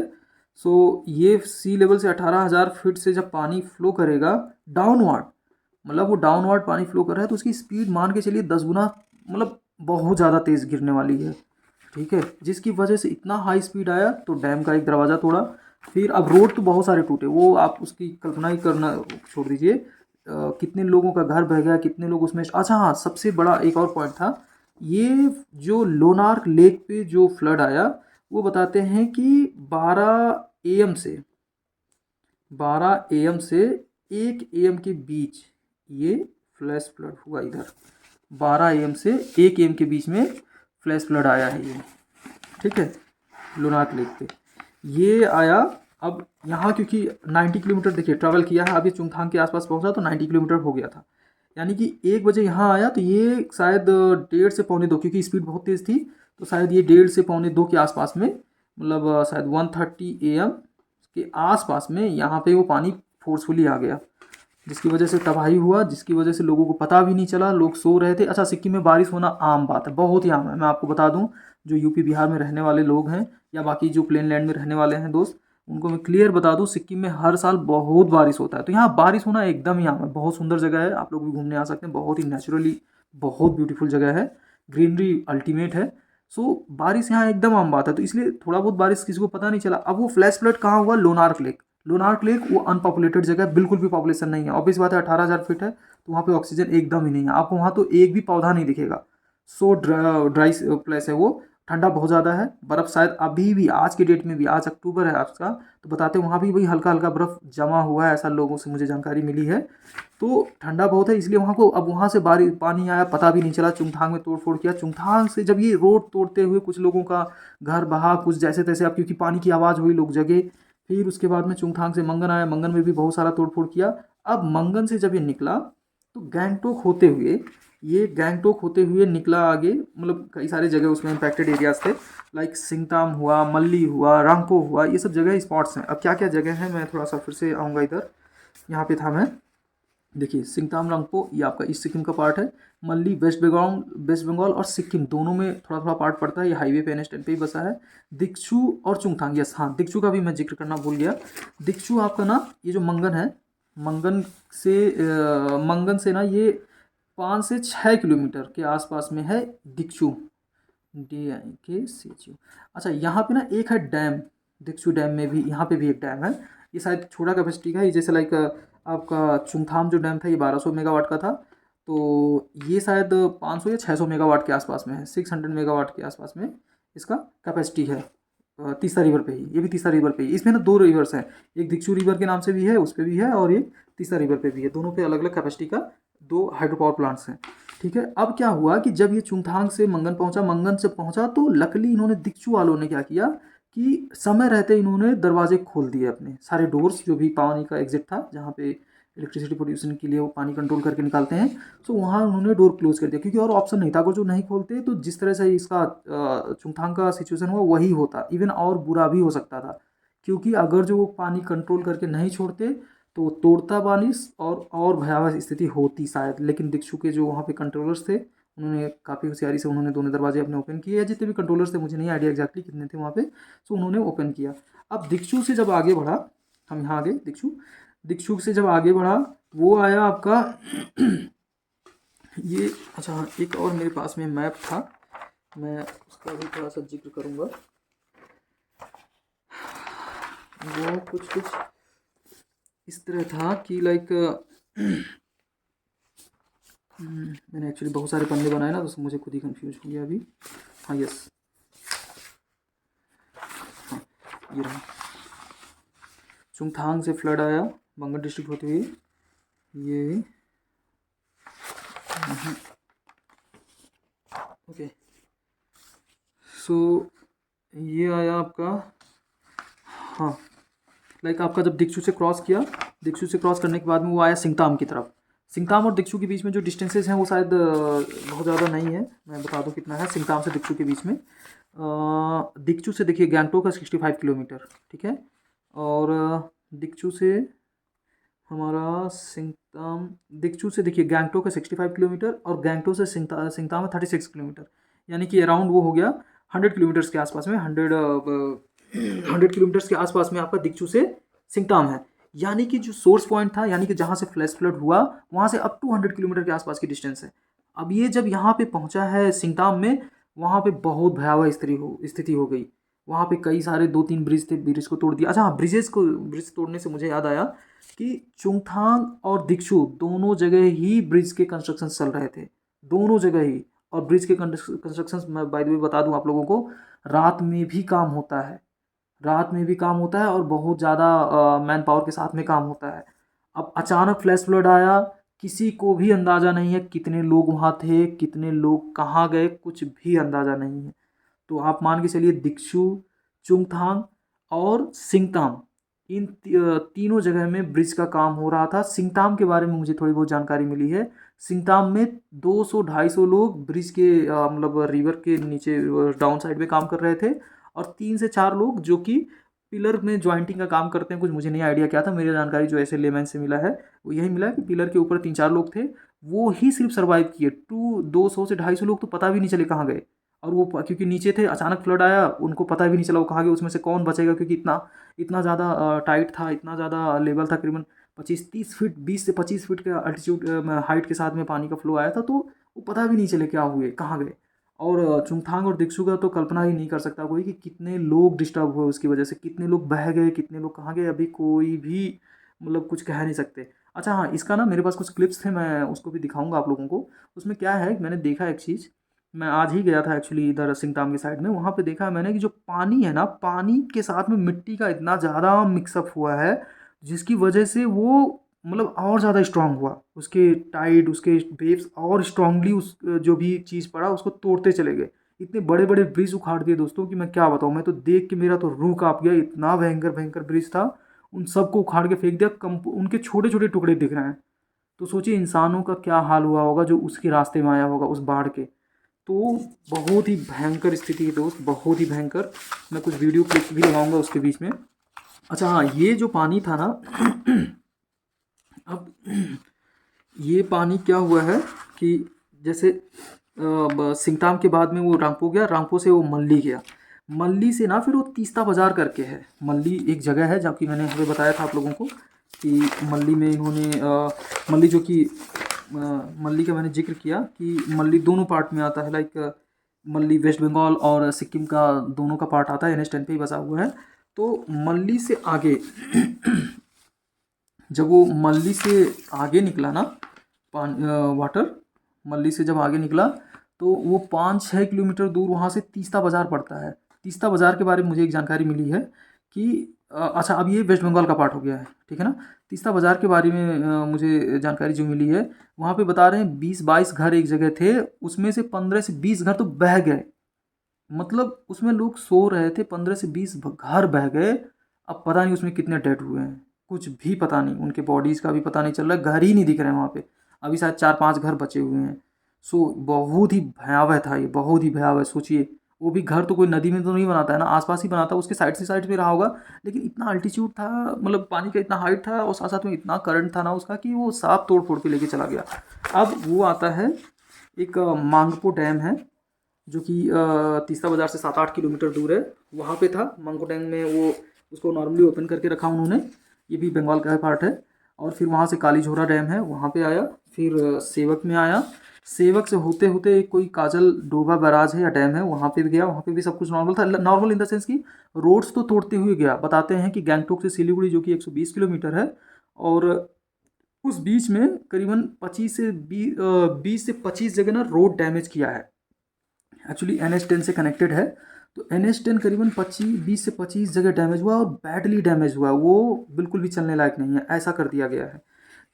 सो ये सी लेवल से 18,000 फीट से जब पानी फ्लो करेगा डाउनवर्ड, मतलब वो डाउनवर्ड पानी फ्लो कर रहा है, तो उसकी स्पीड मान के चलिए 10 गुना, मतलब बहुत ज़्यादा तेज़ गिरने वाली है, ठीक है। जिसकी वजह से इतना हाई स्पीड आया तो डैम का एक दरवाज़ा तोड़ा। फिर अब रोड तो बहुत सारे टूटे, वो आप उसकी कल्पना ही करना छोड़ दीजिए। कितने लोगों का घर बह गया, कितने लोग उसमें। अच्छा हाँ, सबसे बड़ा एक और पॉइंट था, ये जो लोनार्क लेक पे जो फ्लड आया, वो बताते हैं कि 12 AM से 12 AM से 1 AM के बीच ये फ्लैश फ्लड हुआ इधर। 12 AM से 1 AM के बीच में फ्लैश फ्लड आया है ये, ठीक है, लोनार्क लेक पे ये आया। अब यहाँ क्योंकि 90 किलोमीटर देखिए ट्रैवल किया है, अभी चुंगथांग के आसपास पहुँचा तो 90 किलोमीटर हो गया था। यानी कि 1 बजे यहाँ आया तो ये शायद 1:30 से 1:45, क्योंकि स्पीड बहुत तेज़ थी, तो शायद ये 1:30 से 1:45 के आसपास में, मतलब शायद 1:30 AM के आसपास में यहाँ पे वो पानी फोर्सफुली आ गया, जिसकी वजह से तबाही हुआ, जिसकी वजह से लोगों को पता भी नहीं चला, लोग सो रहे थे। अच्छा, सिक्किम में बारिश होना आम बात है, बहुत ही आम है। मैं आपको बता दूं, जो यूपी बिहार में रहने वाले लोग हैं या बाकी जो प्लेन लैंड में रहने वाले हैं दोस्त, उनको मैं क्लियर बता दूं, सिक्किम में हर साल बहुत बारिश होता है। तो यहाँ बारिश होना एकदम ही आम है। बहुत सुंदर जगह है, आप लोग भी घूमने आ सकते हैं, बहुत ही नेचुरली बहुत ब्यूटीफुल जगह है, ग्रीनरी अल्टीमेट है। सो बारिश यहाँ एकदम आम बात है, तो इसलिए थोड़ा बहुत बारिश किसी को पता नहीं चला। अब वो फ्लैश फ्लड कहाँ हुआ, लोनार्क लेक। लोनार्क लेक वो अनपॉपुलेटेड जगह है, बिल्कुल भी पॉपुलेशन नहीं है, ऑब्वियस बात है, 18,000 फीट है, तो वहाँ पे ऑक्सीजन एकदम ही नहीं है, आपको वहाँ तो एक भी पौधा नहीं दिखेगा। सो ड्राई प्लेस है वो, ठंडा बहुत ज़्यादा है, बर्फ़ शायद अभी भी आज के डेट में भी, आज अक्टूबर है आज का, तो बताते हैं वहाँ भी वही हल्का हल्का बर्फ़ जमा हुआ है, ऐसा लोगों से मुझे जानकारी मिली है। तो ठंडा बहुत है, इसलिए वहाँ को अब वहाँ से बारिश पानी आया, पता भी नहीं चला। चुंगथांग में तोड़ फोड़ किया, चुंगथांग से जब ये रोड तोड़ते हुए कुछ लोगों का घर बहा, कुछ जैसे तैसे, अब क्योंकि पानी की आवाज़ हुई लोग जगे। फिर उसके बाद में चुंगथांग से मंगन आया, मंगन में भी बहुत सारा तोड़ फोड़ किया। अब मंगन से जब ये निकला तो गैंगटोक होते हुए, ये गैंगटोक होते हुए निकला आगे, मतलब कई सारे जगह उसमें इम्पैक्टेड एरियाज थे, लाइक सिंगताम हुआ, मल्ली हुआ, रांगपो हुआ, ये सब जगह स्पॉट्स हैं। अब क्या क्या जगह हैं, मैं थोड़ा सा फिर से आऊँगा इधर, यहाँ पे था मैं। देखिए, सिंगताम रंगपो ये आपका ईस्ट सिक्किम का पार्ट है। मल्ली वेस्ट बंगाल और सिक्किम दोनों में थोड़ा थोड़ा पार्ट पड़ता है, ये हाईवे पे NH10 पे ही बसा है। दिक्चू और चुंगथांग, यस हाँ, दिक्चू का भी मैं जिक्र करना भूल गया। दिक्चू आपका ना, ये जो मंगन है, मंगन से ना ये 5 से 6 किलोमीटर के आसपास में है दिक्चू, DIKCU। अच्छा, यहाँ पे ना एक है डैम, दिक्चू डैम में भी, यहाँ पे भी एक डैम है, ये शायद छोटा कैपेसिटी का है, जैसे लाइक आपका चुंगथाम जो डैम था ये 1200 मेगावाट का था, तो ये शायद 500 या 600 मेगावाट के आसपास में है, 600 मेगावाट के आसपास में इसका कैपेसिटी है। तीस्ता रिवर पे ही, ये भी तीस्ता रिवर पे ही। इसमें ना 2 रिवर्स हैं, एक दिक्चू रिवर के नाम से भी है, उस पर भी है, और ये तीस्ता रिवर पे भी है, दोनों पे अलग अलग कैपेसिटी का 2 हाइड्रो पावर प्लांट्स हैं, ठीक है। अब क्या हुआ कि जब ये चुंगथांग से मंगन पहुंचा, मंगन से पहुंचा तो लकली इन्होंने, दिक्चू वालों ने क्या किया कि समय रहते इन्होंने दरवाजे खोल दिए, अपने सारे डोर्स, जो भी पानी का एग्जिट था, जहाँ पे इलेक्ट्रिसिटी प्रोड्यूसन के लिए वो पानी कंट्रोल करके निकालते हैं, तो वहाँ उन्होंने डोर क्लोज कर दिया, क्योंकि और ऑप्शन नहीं था। अगर जो नहीं खोलते तो जिस तरह से इसका चुंगथांग का सिचुएशन हुआ वही होता, इवन और बुरा भी हो सकता था, क्योंकि अगर जो वो पानी कंट्रोल करके नहीं छोड़ते तो तोड़ता पानी, और भयावह स्थिति होती शायद। लेकिन दिक्चू के जो वहाँ पे कंट्रोलर्स थे, उन्होंने काफ़ी होशियारी से उन्होंने दोनों दरवाजे अपने ओपन किए, या जितने भी कंट्रोलर्स थे, मुझे नहीं आइडिया एग्जैक्टली कितने थे वहाँ पे, तो उन्होंने ओपन किया। अब दिक्चू से जब आगे बढ़ा, हम यहाँ आगे दिक्चू से जब आगे बढ़ा, वो आया आपका ये, अच्छा हाँ, एक और मेरे पास में मैप था, मैं उसका भी थोड़ा सा जिक्र करूँगा। वो कुछ इस तरह था कि लाइक मैंने एक्चुअली बहुत सारे पन्ने बनाए ना, तो मुझे खुद ही कंफ्यूज हो गया अभी। हाँ, यस, हाँ, ये रहा, चुंगथांग से फ्लड आया बंगन डिस्ट्रिक्ट होते हुए, ये ओके। सो ये आया आपका, हाँ लाइक आपका जब दिक्सू से क्रॉस किया, दिक्सू से क्रॉस करने के बाद में वो आया सिंगताम की तरफ। सिंगताम और दिक्सू के बीच में जो डिस्टेंसेस हैं वो शायद बहुत ज़्यादा नहीं है, मैं बता दूं कितना है सिंगताम से दिक्सू के बीच में। दिक्सू से देखिए गैंगटोक का 65 किलोमीटर, ठीक है। और दिक्सू से हमारा सिंगताम, दिक्सू से देखिए गैंगटोक है 65 किलोमीटर और गैंगटोक से सिंगताम है 36 किलोमीटर, यानी कि अराउंड वो हो गया 100 किलोमीटर्स के आसपास में, 100 किलोमीटर्स के आसपास में आपका दिक्सू से सिंगताम है। यानी कि जो सोर्स पॉइंट था, यानी कि जहाँ से फ्लैश फ्लड हुआ वहाँ से अप टू 100 किलोमीटर के आसपास की डिस्टेंस है। अब ये जब यहाँ पे पहुँचा है सिंगताम में, वहाँ पे बहुत भयावह स्थिति हो गई। वहाँ पे कई सारे 2-3 ब्रिज थे, ब्रिज को तोड़ दिया। अच्छा हाँ, ब्रिज तोड़ने से मुझे याद आया कि चुंगथांग और दिक्सू दोनों जगह ही ब्रिज के कंस्ट्रक्शन चल रहे थे, दोनों जगह ही। और ब्रिज के कंस्ट्रक्शन मैं बाय द वे बता दूं आप लोगों को, रात में भी काम होता है, रात में भी काम होता है और बहुत ज़्यादा मैन पावर के साथ में काम होता है। अब अचानक फ्लैश फ्लड आया, किसी को भी अंदाज़ा नहीं है कितने लोग वहाँ थे, कितने लोग कहाँ गए, कुछ भी अंदाज़ा नहीं है। तो आप मान के चलिए दिक्सू, चुंगथांग और सिंगताम, इन तीनों जगह में ब्रिज का काम हो रहा था। सिंगताम के बारे में मुझे थोड़ी बहुत जानकारी मिली है। सिंगताम में 200-250 लोग ब्रिज के मतलब रिवर के नीचे डाउन साइड में काम कर रहे थे, और 3 से 4 लोग जो कि पिलर में ज्वाइंटिंग का काम करते हैं। कुछ मुझे नहीं आइडिया क्या था, मेरी जानकारी जो ऐसे लेमैन से मिला है वो यही मिला कि पिलर के ऊपर 3-4 लोग थे, वो ही सिर्फ सर्वाइव किए। 200 से 250 लोग तो पता भी नहीं चले कहाँ गए। और वो क्योंकि नीचे थे, अचानक फ्लड आया, उनको पता भी नहीं चला वो कहाँ गए। उसमें से कौन बचेगा, क्योंकि इतना इतना ज़्यादा टाइट था, इतना ज़्यादा लेवल था, करीबन 25-30 फीट, 20 से 25 फीट का अल्टीट्यूड हाइट के साथ में पानी का फ्लो आया था। तो वो पता भी नहीं चले क्या हुए, कहाँ गए। और चुंगथांग और दिक्सू का तो कल्पना ही नहीं कर सकता कोई कि कितने लोग डिस्टर्ब हुए उसकी वजह से, कितने लोग बह गए, कितने लोग कहाँ गए, अभी कोई भी मतलब कुछ कह नहीं सकते। अच्छा हाँ, इसका ना मेरे पास कुछ क्लिप्स थे, मैं उसको भी दिखाऊंगा आप लोगों को। उसमें क्या है, मैंने देखा एक चीज़, मैं आज ही गया था एक्चुअली इधर सिंगताम की साइड में, वहाँ पे देखा मैंने कि जो पानी है ना, पानी के साथ में मिट्टी का इतना ज़्यादा मिक्सअप हुआ है, जिसकी वजह से वो मतलब और ज़्यादा स्ट्रांग हुआ, उसके टाइड, उसके वेव्स और स्ट्रांगली उस जो भी चीज़ पड़ा उसको तोड़ते चले गए। इतने बड़े बड़े ब्रिज उखाड़ दिए दोस्तों कि मैं क्या बताऊँ, मैं तो देख के मेरा तो रूह काँप गया, इतना भयंकर भयंकर ब्रिज था। उन सबको उखाड़ के फेंक दिया, कम उनके छोटे छोटे टुकड़े दिख रहे हैं। तो सोचिए इंसानों का क्या हाल हुआ होगा जो उसके रास्ते में आया होगा उस बाढ़ के। तो बहुत ही भयंकर स्थिति है दोस्त, बहुत ही भयंकर। मैं कुछ वीडियो क्लिप्स भी लगाऊंगा उसके बीच में। अच्छा हाँ, ये जो पानी था ना अब ये पानी क्या हुआ है कि जैसे सिंगताम के बाद में वो रांगपो गया, रांगपो से वो मल्ली गया, मल्ली से ना फिर वो तीस्ता बाजार करके है। मल्ली एक जगह है जबकि मैंने हमें बताया था आप लोगों को कि मल्ली में इन्होंने मल्ली जो कि मल्ली का मैंने जिक्र किया कि मल्ली दोनों पार्ट में आता है, लाइक मल्ली वेस्ट बंगाल और सिक्किम का दोनों का पार्ट आता है, NH 10 पे ही बसा हुआ है। तो मल्ली से आगे जब वो मल्ली से आगे निकला ना वाटर, मल्ली से जब आगे निकला तो वो 5-6 किलोमीटर दूर वहाँ से तीस्ता बाज़ार पड़ता है। तीस्ता बाज़ार के बारे में मुझे एक जानकारी मिली है कि अच्छा अब ये वेस्ट बंगाल का पार्ट हो गया है, ठीक है ना। तीस्ता बाज़ार के बारे में मुझे जानकारी जो मिली है, वहाँ पे बता रहे हैं 20-22 घर एक जगह थे, उसमें से 15 से 20 घर तो बह गए। मतलब उसमें लोग सो रहे थे, 15 से 20 घर बह गए। अब पता नहीं उसमें कितने डेड हुए हैं, कुछ भी पता नहीं, उनके बॉडीज़ का भी पता नहीं चल रहा है, घर ही नहीं दिख रहे हैं वहाँ पे। अभी शायद 4-5 घर बचे हुए हैं। सो बहुत ही भयावह था ये, बहुत ही भयावह। सोचिए वो भी घर तो कोई नदी में तो नहीं बनाता है ना, आसपास ही बनाता, उसके साइड से साइड में रहा होगा, लेकिन इतना अल्टीट्यूड था, मतलब पानी का इतना हाइट था और साथ साथ में इतना करंट था ना उसका कि वो साफ तोड़ फोड़ के लेके चला गया। अब वो आता है एक मांगपो डैम है जो कि तीस्ता बाज़ार से 7-8 किलोमीटर दूर है, वहाँ पे था मांगो डैम में। वो उसको नॉर्मली ओपन करके रखा उन्होंने, ये भी बंगाल का पार्ट है। और फिर वहाँ से कालीझोरा डैम है, वहाँ पे आया, फिर सेवक में आया, सेवक से होते होते एक कोई काजल डोबा बैराज है या डैम है, वहाँ पे भी गया, वहाँ पे भी सब कुछ नॉर्मल था। नॉर्मल इन द सेंस कि रोड्स तो तोड़ते हुए गया। बताते हैं कि गैंगटोक से सिलीगुड़ी जो कि 120 किलोमीटर है, और उस बीच में करीबन 20 से 25 जगह ना रोड डैमेज किया है। एक्चुअली NH 10 से कनेक्टेड है, तो NH10 करीबन 20 से 25 जगह डैमेज हुआ और बैडली डैमेज हुआ, वो बिल्कुल भी चलने लायक नहीं है, ऐसा कर दिया गया है।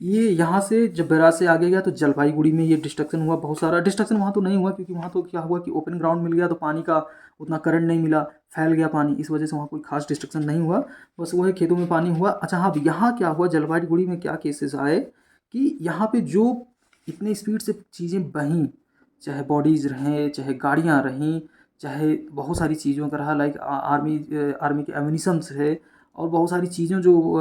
ये यहाँ से जब बैराज से आगे गया तो जलपाईगुड़ी में ये डिस्ट्रक्शन हुआ, बहुत सारा डिस्ट्रक्शन वहाँ तो नहीं हुआ, क्योंकि वहाँ तो क्या हुआ कि ओपन ग्राउंड मिल गया तो पानी का उतना करंट नहीं मिला, फैल गया पानी, इस वजह से वहाँ कोई खास डिस्ट्रक्शन नहीं हुआ, बस वो है खेतों में पानी हुआ। अच्छा हाँ, यहाँ क्या हुआ, जलपाईगुड़ी में क्या केसेस आए कि यहाँ पे जो इतने स्पीड से चीज़ें बहीं, चाहे बॉडीज़ रहें, चाहे गाड़ियाँ रहीं, चाहे बहुत सारी चीज़ों का रहा, लाइक आर्मी के एम्यूनिशंस है, और बहुत सारी चीज़ें जो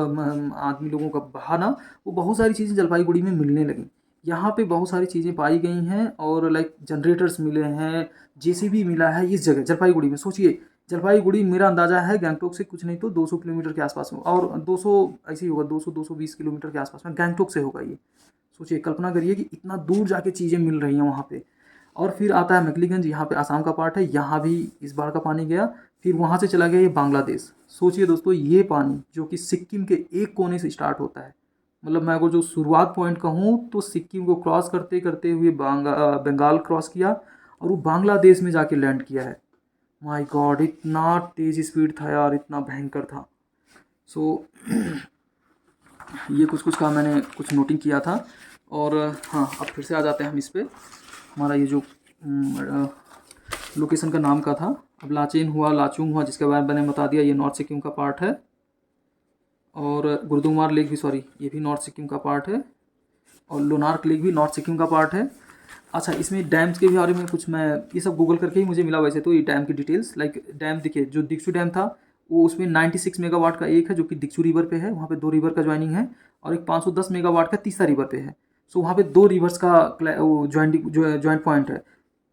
आदमी लोगों का बहा ना, वो बहुत सारी चीज़ें जलपाईगुड़ी में मिलने लगी। यहाँ पे बहुत सारी चीज़ें पाई गई हैं, और लाइक जनरेटर्स मिले हैं, जेसीबी मिला है इस जगह जलपाईगुड़ी में। सोचिए, जलपाईगुड़ी मेरा अंदाज़ा है गैंगटोक से कुछ नहीं तो 200 किलोमीटर के आसपास में, और 200 ऐसे ही होगा, 200-220 किलोमीटर के आसपास में गैंगटोक से होगा ये। सोचिए, कल्पना करिए कि इतना दूर जाके चीज़ें मिल रही हैं वहाँ पे। और फिर आता है मैकलीगंज, यहाँ पे आसाम का पार्ट है, यहाँ भी इस बार का पानी गया। फिर वहाँ से चला गया ये बांग्लादेश। सोचिए दोस्तों, ये पानी जो कि सिक्किम के एक कोने से स्टार्ट होता है, मतलब मैं अगर जो शुरुआत पॉइंट कहूँ तो सिक्किम को क्रॉस करते करते हुए बंगाल क्रॉस किया, और वो बांग्लादेश में जाके लैंड किया है। माय गॉड, इतना तेज़ स्पीड था यार, इतना भयंकर था। सो ये कुछ कुछ का मैंने कुछ नोटिंग किया था। और हाँ, अब फिर से आ जाते हैं हम इस पर। हमारा ये जो लोकेशन का नाम का था, अब लाचेन हुआ, लाचुंग हुआ, जिसके बारे में मैंने बता दिया, ये नॉर्थ सिक्किम का पार्ट है। और गुरुदुमार लेक भी, सॉरी, ये भी नॉर्थ सिक्किम का पार्ट है, और लोनार्क लेक भी नॉर्थ सिक्किम का पार्ट है। अच्छा, इसमें डैम्स के बारे में कुछ मैं ये सब गूगल करके ही मुझे मिला, वैसे तो ये डैम की डिटेल्स, लाइक डैम देखिए, जो दिक्सू डैम था वो उसमें 96 मेगावाट का एक है, जो कि दिक्सू रिवर पे है, वहाँ पे 2 रिवर का ज्वाइनिंग है, और एक 510 मेगावाट का तीसरा रिवर पे है। सो वहाँ पे 2 रिवर्स का ज्वाइंट पॉइंट है।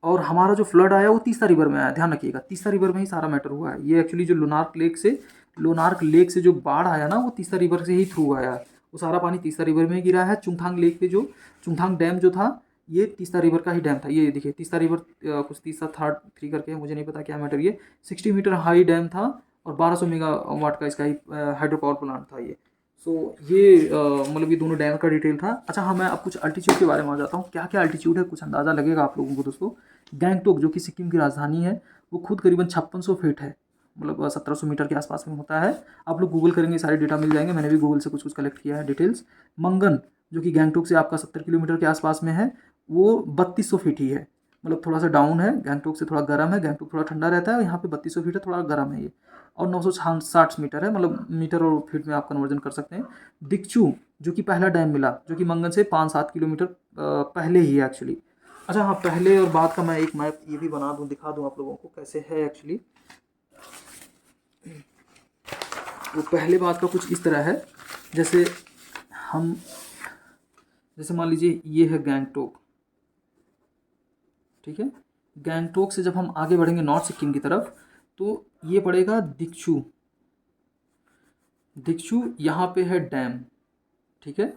और हमारा जो फ्लड आया वो तीसरा रिवर में आया, ध्यान रखिएगा, तीसरा रिवर में ही सारा मैटर हुआ है। ये एक्चुअली जो लोनार्क लेक से जो बाढ़ आया ना, वो तीसरा रिवर से ही थ्रू आया है। वो सारा पानी तीसरा रिवर में गिरा है। चुंगथांग लेक पे जो चुंगथांग डैम जो था, ये तीसरा रिवर का ही डैम था। ये देखिए, तीसरा रिवर कुछ तीसरा थर्ड थ्री करके है, मुझे नहीं पता क्या मैटर। ये 60 मीटर हाई डैम था, और 1200 मेगावाट का इसका ही हाइड्रो पावर प्लांट था ये। सो ये मतलब ये दोनों डैम का डिटेल था। अच्छा हाँ, मैं अब कुछ अल्टीट्यूड के बारे में आ जाता हूँ। क्या क्या अल्टीट्यूड है, कुछ अंदाज़ा लगेगा आप लोगों को दोस्तों। गैंगटोक जो कि सिक्किम की राजधानी है, वो खुद करीबन 5600 फीट है, मतलब 1700 मीटर के आसपास में होता है। आप लोग गूगल करेंगे, सारे डेटा मिल जाएंगे, मैंने भी गूगल से कुछ कुछ कलेक्ट किया है डिटेल्स। मंगन जो कि गैंगटोक से आपका 70 किलोमीटर के आसपास में है, वो 3200 फीट ही है, मतलब थोड़ा सा डाउन है, गैंगटोक से थोड़ा गर्म है, गैंगटोक थोड़ा ठंडा रहता है, यहाँ पे 3200 फीट है, थोड़ा गर्म है ये। और 960 मीटर है, मतलब मीटर और फीट में आप कन्वर्जन कर सकते हैं। दिक्चू जो कि पहला डैम मिला, जो कि मंगन से 5-7 किलोमीटर पहले ही है एक्चुअली। अच्छा हाँ, पहले और बाद का मैं एक मैप ये भी बना दूँ, दिखा दूँ आप लोगों को कैसे है एक्चुअली। वो पहले बाद का कुछ इस तरह है, जैसे हम, जैसे मान लीजिए ये है गैंगटोक, ठीक है। गैंगटोक से जब हम आगे बढ़ेंगे नॉर्थ सिक्किम की तरफ, तो ये पड़ेगा दिक्चू। यहाँ पे है डैम, ठीक है।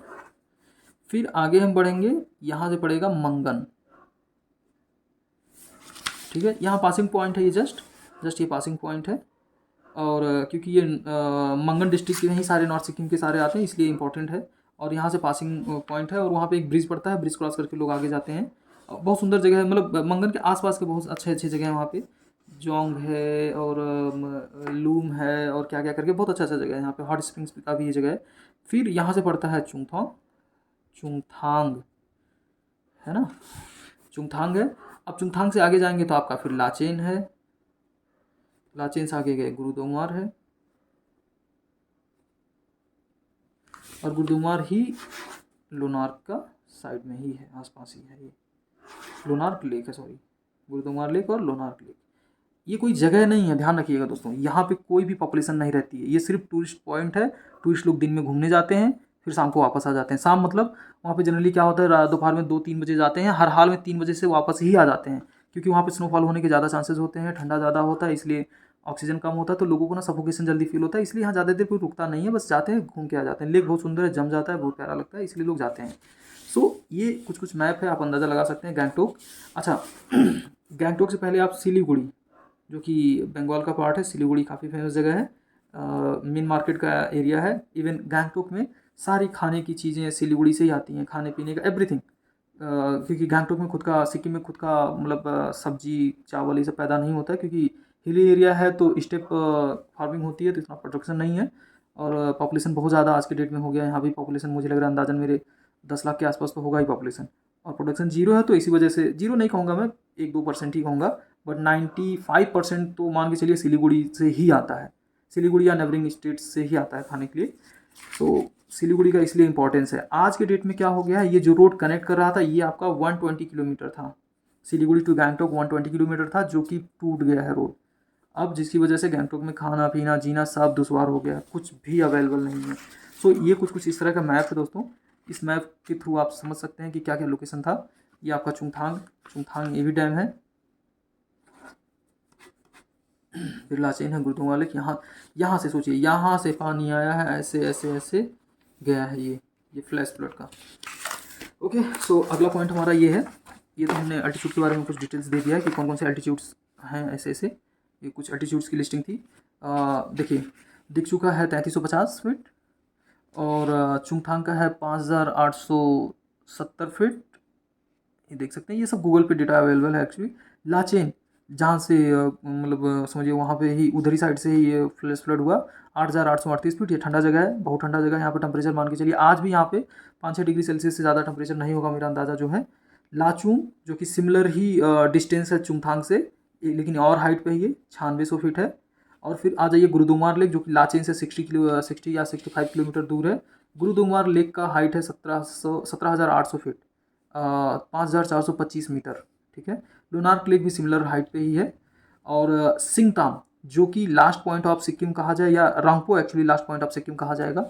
फिर आगे हम बढ़ेंगे, यहाँ से पड़ेगा मंगन, ठीक है। यहाँ पासिंग पॉइंट है, ये जस्ट ये पासिंग पॉइंट है। और क्योंकि ये मंगन डिस्ट्रिक्ट के ही सारे नॉर्थ सिक्किम के सारे आते हैं, इसलिए इंपॉर्टेंट है। और यहाँ से पासिंग पॉइंट है, और वहाँ पे एक ब्रिज पड़ता है, ब्रिज क्रॉस करके लोग आगे जाते हैं। बहुत सुंदर जगह है, मतलब मंगन के आसपास के बहुत अच्छे अच्छे जगह हैं वहाँ पे। जोंग है, और लूम है, और क्या क्या करके बहुत अच्छा अच्छा जगह है यहाँ पे। हॉट स्प्रिंग्स का भी ये जगह है। फिर यहाँ से पड़ता है चुंगथांग, है ना, चुंगथांग है। अब चुंगथांग से आगे जाएंगे तो आपका फिर लाचेन है, लाचेन से आगे गए गुरुद्वार है, और गुरुद्वार ही लोनार्क का साइड में ही है, आसपास ही है। ये लोनार्क लेक है, सॉरी, गुरुद्वार लेक और लोनार्क लेक। ये कोई जगह नहीं है, ध्यान रखिएगा दोस्तों, यहाँ पे कोई भी पॉपुलेशन नहीं रहती है। ये सिर्फ टूरिस्ट पॉइंट है। टूरिस्ट लोग दिन में घूमने जाते हैं, फिर शाम को वापस आ जाते हैं। शाम मतलब वहाँ पे जनरली क्या होता है, दोपहर में 2-3 बजे जाते हैं, हर हाल में 3 बजे से वापस ही आ जाते हैं, क्योंकि वहाँ पे स्नोफॉल होने के ज़्यादा चांसेस होते हैं, ठंडा ज़्यादा होता है, इसलिए ऑक्सीजन कम होता है, तो लोगों को ना सफोकेशन जल्दी फील होता है, इसलिए यहाँ ज़्यादा देर कोई रुकता नहीं है, बस जाते हैं, घूम के आ जाते हैं। लेक बहुत सुंदर है, जम जाता है, बहुत प्यारा लगता है, इसलिए लोग जाते हैं। सो ये कुछ कुछ मैप है, आप अंदाज़ा लगा सकते हैं गैंगटोक। अच्छा गैंगटोक से पहले आप सिलीगुड़ी, जो कि बंगाल का पार्ट है, सिलीगुड़ी काफ़ी फेमस जगह है, मेन मार्केट का एरिया है। इवन गैंगटोक में सारी खाने की चीज़ें सिलीगुड़ी से ही आती हैं, खाने पीने का एवरीथिंग। क्योंकि गैंगटोक में खुद का, सिक्किम में खुद का मतलब सब्जी चावल ये सब पैदा नहीं होता है, क्योंकि हिली एरिया है तो स्टेप फार्मिंग होती है, तो इतना प्रोडक्शन नहीं है। और पॉपुलेशन बहुत ज़्यादा आज के डेट में हो गया है, यहाँ भी पॉपुलेशन मुझे लग रहा है अंदाजन मेरे 10 लाख के आसपास तो होगा ही पॉपुलेशन। और प्रोडक्शन जीरो है, तो इसी वजह से, जीरो नहीं कहूँगा मैं, 1-2% ही कहूँगा, बट 95% तो मान के चलिए सिलीगुड़ी से ही आता है, सिलीगुड़ी या नेबरिंग स्टेट से ही आता है खाने के लिए। तो सिलीगुड़ी का इसलिए इंपॉर्टेंस है। आज के डेट में क्या हो गया है, ये जो रोड कनेक्ट कर रहा था ये आपका 120 किलोमीटर था, सिलीगुड़ी टू गैंगटोक 120 किलोमीटर था, जो कि टूट गया है रोड। अब जिसकी वजह से गैंगटोक में खाना पीना जीना सब दुश्वार हो गया, कुछ भी अवेलेबल नहीं है। सो ये कुछ इस तरह का मैप है दोस्तों। इस मैप के थ्रू आप समझ सकते हैं कि क्या क्या लोकेशन था। ये आपका चुंगथांग ये भी डैम है, फिर लाचेन है, गुरुद्वारा लेक। यहाँ से सोचिए, यहाँ से पानी आया है, ऐसे ऐसे ऐसे गया है ये फ्लैश फ्लड का। ओके, सो अगला पॉइंट हमारा ये है। ये तो हमने अल्टीट्यूड के बारे में कुछ डिटेल्स दे दिया है कि कौन कौन से अल्टीट्यूड्स हैं ऐसे ऐसे। ये कुछ अल्टीट्यूड्स की लिस्टिंग थी। देखिए, दिक्चू का है 3350 फीट, और चुंगथांग का है 5870 फीट। ये देख सकते हैं, ये सब गूगल पे डेटा अवेलेबल है एक्चुअली। लाचेन, जहाँ से मतलब समझिए वहाँ पे ही उधरी साइड से ही ये फ्लैश फ्लड हुआ, 8838 फीट। ये ठंडा जगह है, बहुत ठंडा जगह है। यहाँ पे टेम्परेचर मान के चलिए आज भी यहाँ पे 5-6 डिग्री सेल्सियस से ज़्यादा टेम्परेचर नहीं होगा मेरा अंदाज़ा जो है। लाचूंग, जो कि सिमिलर ही डिस्टेंस है चुंगथांग से, लेकिन और हाइट पे ही है, 9600 फीट है। और फिर आ जाइए गुरुदुमार लेक, जो कि लाचेन से 60 या 65 किलोमीटर दूर है। गुरुदुमार लेक का हाइट है 17,800 फीट, 5,425 मीटर। ठीक है, लोनार्क लेक भी सिमिलर हाइट पे ही है। और सिंगताम, जो कि लास्ट पॉइंट ऑफ सिक्किम कहा जाए, या Rangpo actually last point of Sikkim कहा जाएगा,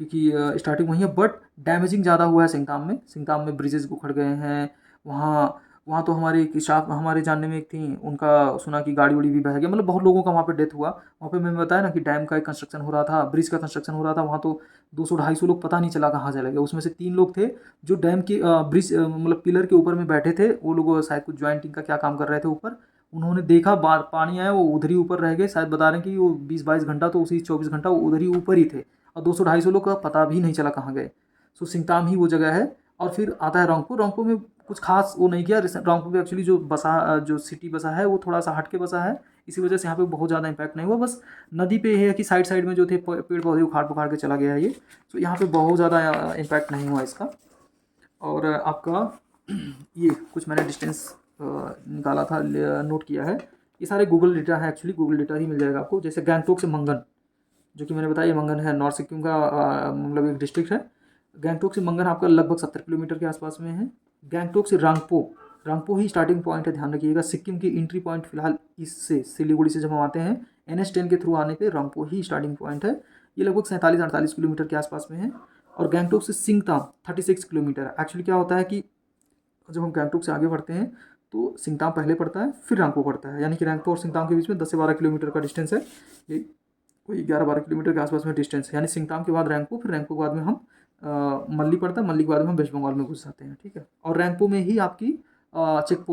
क्योंकि स्टार्टिंग वहीं है, बट डैमेजिंग ज़्यादा हुआ है सिंगताम में ब्रिजेस उखड़ गए हैं। वहाँ वहाँ तो हमारे एक स्टाफ, हमारे जानने में एक थी, उनका सुना कि गाड़ी उड़ी भी बह गया, मतलब बहुत लोगों का वहाँ पे डेथ हुआ। वहाँ पे मैंने बताया ना कि डैम का एक कंस्ट्रक्शन हो रहा था, ब्रिज का कंस्ट्रक्शन हो रहा था, वहाँ तो 200-250 लोग पता नहीं चला कहाँ चले गए। उसमें से 3 लोग थे जो डैम के ब्रिज मतलब पिलर के ऊपर में बैठे थे। वो लोग शायद कुछ ज्वाइंटिंग का क्या काम कर रहे थे ऊपर। उन्होंने देखा बार पानी आया, वो उधर ही ऊपर रह गए। शायद बता रहे हैं कि वो 20-22 घंटा तो उसी 24 घंटा वो उधर ही ऊपर ही थे, और 200-250 लोग का पता भी नहीं चला कहाँ गए। सो सिंगताम ही वो जगह है। और फिर आता है रंगपुर में कुछ खास वो नहीं किया। रंगपुर में एक्चुअली जो सिटी बसा है वो थोड़ा सा हट के बसा है, इसी वजह से यहाँ पे बहुत ज़्यादा इम्पैक्ट नहीं हुआ। बस नदी पे है कि साइड साइड में जो थे पेड़ पौधे उखाड़ पुखाड़ के चला गया है ये। तो यहाँ पे बहुत ज़्यादा इम्पैक्ट नहीं हुआ इसका। और आपका ये कुछ मैंने डिस्टेंस निकाला था, नोट किया है। ये सारे गूगल डेटा है, एक्चुअली गूगल डेटा ही मिल जाएगा आपको। जैसे गैंगटोक से मंगन, जो कि मैंने बताया, ये मंगन है, नॉर्थ सिक्किम का मतलब एक डिस्ट्रिक्ट है। गैंगटोक से मंगन आपका लगभग 70 किलोमीटर के आसपास में है। गैंगटोक से रांगपो ही स्टार्टिंग पॉइंट है, ध्यान रखिएगा। सिक्किम की एंट्री पॉइंट फिलहाल इससे, सिलीगुड़ी से जब हम आते हैं NH10 के थ्रू आने पे रांगपो ही स्टार्टिंग पॉइंट है। ये लगभग 47-48 किलोमीटर के आसपास में है। और गैंगटोक से सिंगताम 36 किलोमीटर है। एक्चुअली क्या होता है कि जब हम गैंगटोक से आगे बढ़ते हैं तो सिंगताम पहले पड़ता है, फिर रांगपो पड़ता है, यानी कि रांगपो और सिंगताम के बीच में 10 से 12 किलोमीटर का डिस्टेंस है। ये कोई 11-12 किलोमीटर के आसपास में डिस्टेंस है, यानी सिंगताम के बाद रैंकपो, फिर रैंकपो के बाद में हम मल्ली पड़ता है, मल्ली के बाद में हम वेस्ट बंगाल में घुस जाते हैं। ठीक है, और रैंकपो में ही आपकी चेक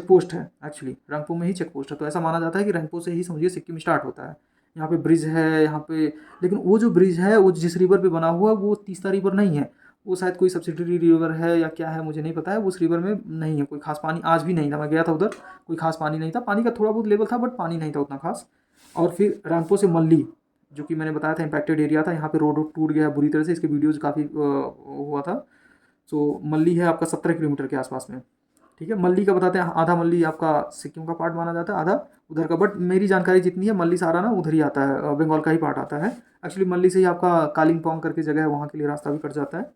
पोस्ट है। एक्चुअली रैंकपो में ही चेक पोस्ट है, तो ऐसा माना जाता है कि रैंकपो से ही समझिए सिक्किम स्टार्ट होता है। यहाँ पे ब्रिज है यहाँ पे, लेकिन वो जो ब्रिज है वो जिस रिवर पे बना हुआ वो तीस्ता रिवर नहीं है। वो शायद कोई सब्सिडरी रिवर है या क्या है, मुझे नहीं पता है। उस रिवर में नहीं है कोई खास पानी, आज भी नहीं था, मैं गया था उधर, कोई खास पानी नहीं था। पानी का थोड़ा बहुत लेवल था, बट पानी नहीं था उतना खास। और फिर रैंकपो से मल्ली, जो कि मैंने बताया था इम्पैक्टेड एरिया था, यहाँ पे रोड टूट गया बुरी तरह से, इसके वीडियोज़ काफ़ी हुआ था। सो मल्ली है आपका 17 किलोमीटर के आसपास में। ठीक है, मल्ली का बताते हैं, आधा मल्ली आपका सिक्किम का पार्ट माना जाता है, आधा उधर का, बट मेरी जानकारी जितनी है मल्ली सारा ना उधर ही आता है, बंगाल का ही पार्ट आता है। एक्चुअली मल्ली से ही आपका कालिम्पोंग करके जगह है, वहाँ के लिए रास्ता भी कट जाता है।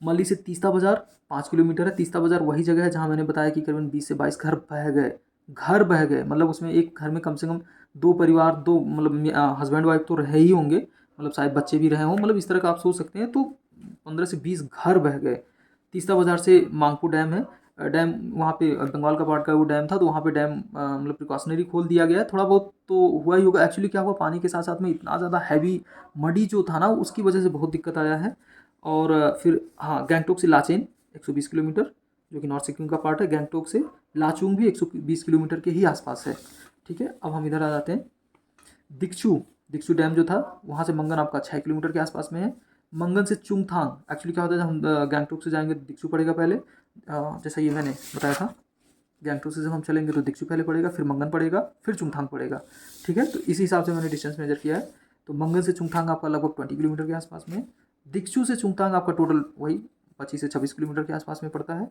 मल्ली से तीस्ता बाज़ार 5 किलोमीटर है। तीस्ता बाज़ार वही जगह है जहाँ मैंने बताया कि करीबन 20 से 22 घर बह गए। मतलब उसमें एक घर में कम से कम 2 परिवार, 2 मतलब हस्बैंड वाइफ तो रहे ही होंगे, मतलब शायद बच्चे भी रहे हों, मतलब इस तरह का आप सोच सकते हैं। तो 15 से 20 घर बह गए। तीस्ता बाज़ार से मांगपू डैम है, डैम वहाँ पे बंगाल का पार्ट का वो डैम था, तो वहाँ पे डैम मतलब प्रिकॉशनरी खोल दिया गया है। थोड़ा बहुत तो हुआ ही होगा। एक्चुअली क्या हुआ, पानी के साथ साथ में इतना ज़्यादा हैवी मडी जो था ना, उसकी वजह से बहुत दिक्कत आया है। और फिर हाँ, गैंगटोक से लाचेन 120 किलोमीटर, जो कि नॉर्थ सिक्किम का पार्ट है। गैंगटोक से लाचुंग भी 120 किलोमीटर के ही आसपास है। ठीक है, अब हम इधर आ जाते हैं। दिक्चू डैम जो था, वहाँ से मंगन आपका 6 किलोमीटर के आसपास में है। मंगन से चुंगथांग, एक्चुअली क्या होता है, जब हम गैंगटोक से जाएंगे तो दिक्चू पड़ेगा पहले, जैसा ये मैंने बताया था। गैंगटोक से जब हम चलेंगे तो दिक्सू पहले पड़ेगा, फिर मंगन पड़ेगा, फिर चुंगथांग पड़ेगा। ठीक है, तो इसी हिसाब से मैंने डिस्टेंस मेजर किया है। तो मंगन से चुंगथांग आपका लगभग 20 किलोमीटर के आसपास में। दिक्सू से चुंगथांग आपका टोटल वही 25 से 26 किलोमीटर के आसपास में पड़ता है।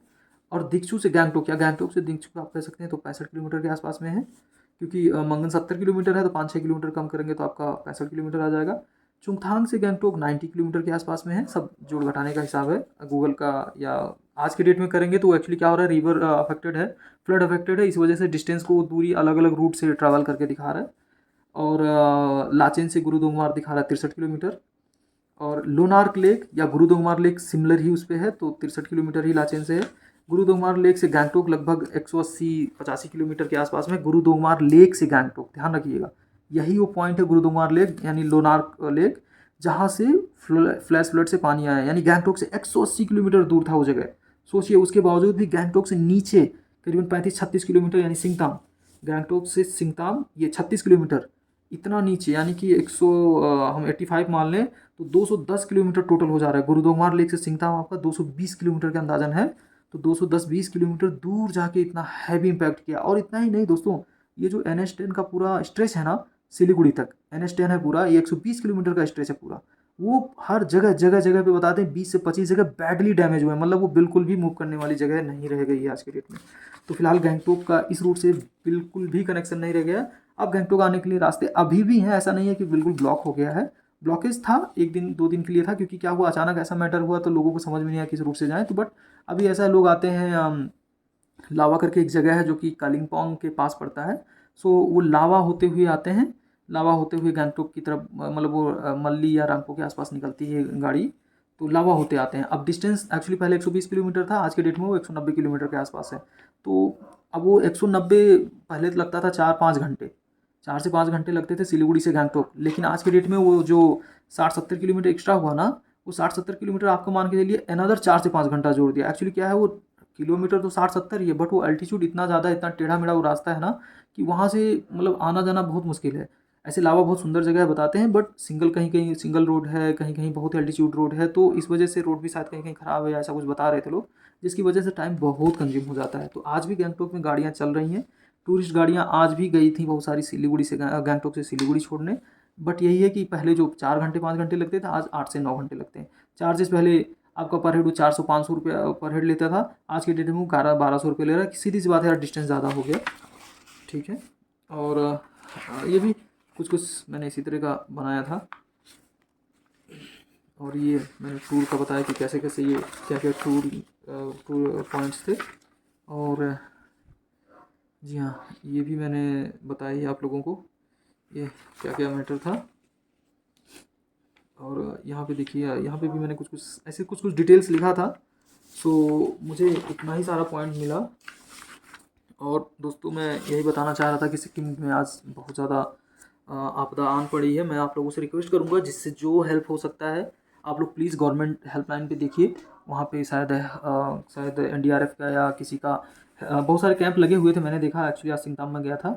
और दिक्सू से गैंगटोक या गैंगटोक से दिक्सू आप कह सकते हैं तो 65 किलोमीटर के आसपास में है, क्योंकि मंगन 70 किलोमीटर है तो 5-6 किलोमीटर कम करेंगे तो आपका 65 किलोमीटर आ जाएगा। चुंगथांग से गैंगटोक 90 किलोमीटर के आसपास में है, सब जोड़ घटाने का हिसाब है गूगल का। या आज के डेट में करेंगे तो एक्चुअली क्या हो रहा है, रिवर अफेक्टेड है, फ्लड अफेक्टेड है, इस वजह से डिस्टेंस को दूरी अलग अलग रूट से ट्रैवल करके दिखा रहा है। और लाचेन से गुरुदोंगमार दिखा रहा है 63 किलोमीटर। और लोनार्क लेक या गुरुदोंगमार लेक सिमिलर ही उस पर है, तो 63 किलोमीटर ही लाचेन से है। गुरुदोंगमार लेक से गैंगटोक लगभग 180-85 किलोमीटर के आसपास में। गुरुदोंगमार लेक से गैंगटोक, ध्यान रखिएगा, यही वो पॉइंट है गुरुदोंगमार लेक यानी लोनार्क लेक, जहाँ से फ्लैश फ्लड से पानी आया। यानी गैंगटोक से 180 किलोमीटर दूर था वो जगह। सोचिए, उसके बावजूद भी गैंगटोक से नीचे करीबन 35-36 किलोमीटर यानी सिंगताम, गैंगटोक से सिंगताम ये 36 किलोमीटर, इतना नीचे, यानी कि 100 हम 85 मान लें तो 210 किलोमीटर टोटल हो जा रहा है। गुरुदोंगमार लेक से सिंगताम आपका 220 किलोमीटर का अंदाजन है। तो 210-20 किलोमीटर दूर जाके इतना हैवी इम्पैक्ट किया। और इतना ही नहीं दोस्तों, ये जो NH10 का पूरा स्ट्रेच है ना, सिलीगुड़ी तक NH10 है पूरा, ये 120 किलोमीटर का स्ट्रेच है पूरा। वो हर जगह जगह जगह पे बताते हैं 20 से 25 जगह बैडली डैमेज हुए हैं, मतलब वो बिल्कुल भी मूव करने वाली जगह नहीं रह गई है आज के डेट में। तो फिलहाल गैंगटोक का इस रूट से बिल्कुल भी कनेक्शन नहीं रह गया। अब गैंगटोक आने के लिए रास्ते अभी भी हैं, ऐसा नहीं है कि बिल्कुल ब्लॉक हो गया है। ब्लॉकेज था 1-2 दिन के लिए था, क्योंकि क्या हुआ, अचानक ऐसा मैटर हुआ तो लोगों को समझ में नहीं आया किस रूट से जाएँ। तो बट अभी ऐसा लोग आते हैं, लावा करके एक जगह है जो कि कालिम्पोंग के पास पड़ता है। सो वो लावा होते हुए आते हैं, लावा होते हुए गैंगटोक की तरफ, मतलब वो मल्ली या रामपो के आसपास निकलती है गाड़ी, तो लावा होते आते हैं। अब डिस्टेंस एक्चुअली पहले 120 किलोमीटर था, आज के डेट में वो 190 किलोमीटर के आसपास है। तो अब वो 190 पहले तो लगता था 4-5 घंटे, 4 से 5 घंटे लगते थे सिलीगुड़ी से गैंगटोक, लेकिन आज के डेट में वो जो 60-70 किलोमीटर एक्स्ट्रा हुआ ना, वो 60-70 किलोमीटर आपको मान के चलिए अनदर 4 से 5 घंटा जोड़ दिया। एक्चुअली क्या है, वो किलोमीटर तो 60-70 ही है, बट वो अल्टीट्यूड इतना ज़्यादा, इतना टेढ़ा मेढ़ा वो रास्ता है ना, कि वहाँ से मतलब आना जाना बहुत मुश्किल है। ऐसे लावा बहुत सुंदर जगह है बताते हैं, बट सिंगल कहीं कहीं सिंगल रोड है, कहीं कहीं बहुत अल्टीट्यूड रोड है, तो इस वजह से रोड भी शायद कहीं कहीं ख़राब है, ऐसा कुछ बता रहे थे लोग, जिसकी वजह से टाइम बहुत कंज्यूम हो जाता है। तो आज भी गैंगटोक में गाड़ियाँ चल रही हैं, टूरिस्ट गाड़ियाँ आज भी गई थी बहुत सारी सिलीगुड़ी से गैंगटोक से सिलीगुड़ी छोड़ने। बट यही है कि पहले जो 4-5 घंटे लगते थे, आज 8 से 9 घंटे लगते हैं। चार्जेस पहले आपका पर हेड वो 400-500 रुपया पर हेड लेता था, आज के डेट में वो 1100-1200 रुपये ले रहा है। सीधी सी बात है यार, डिस्टेंस ज़्यादा हो गया। ठीक है, और ये भी कुछ कुछ मैंने इसी तरह का बनाया था। और ये मैंने टूर का बताया कि कैसे कैसे ये क्या क्या टूर पॉइंट्स थे। और जी हाँ, ये भी मैंने बताया है आप लोगों को, ये क्या क्या मैटर था। और यहाँ पे देखिए, यहाँ पे भी मैंने कुछ कुछ ऐसे कुछ कुछ डिटेल्स लिखा था। सो मुझे इतना ही सारा पॉइंट मिला। और दोस्तों, मैं यही बताना चाह रहा था कि सिक्किम में आज बहुत ज़्यादा आपदा आन पड़ी है। मैं आप लोगों से रिक्वेस्ट करूंगा, जिससे जो हेल्प हो सकता है आप लोग प्लीज़ गवर्नमेंट हेल्पलाइन पे देखिए। वहाँ पे शायद NDRF का या किसी का बहुत सारे कैंप लगे हुए थे, मैंने देखा। एक्चुअली आज सिंगताम में गया था,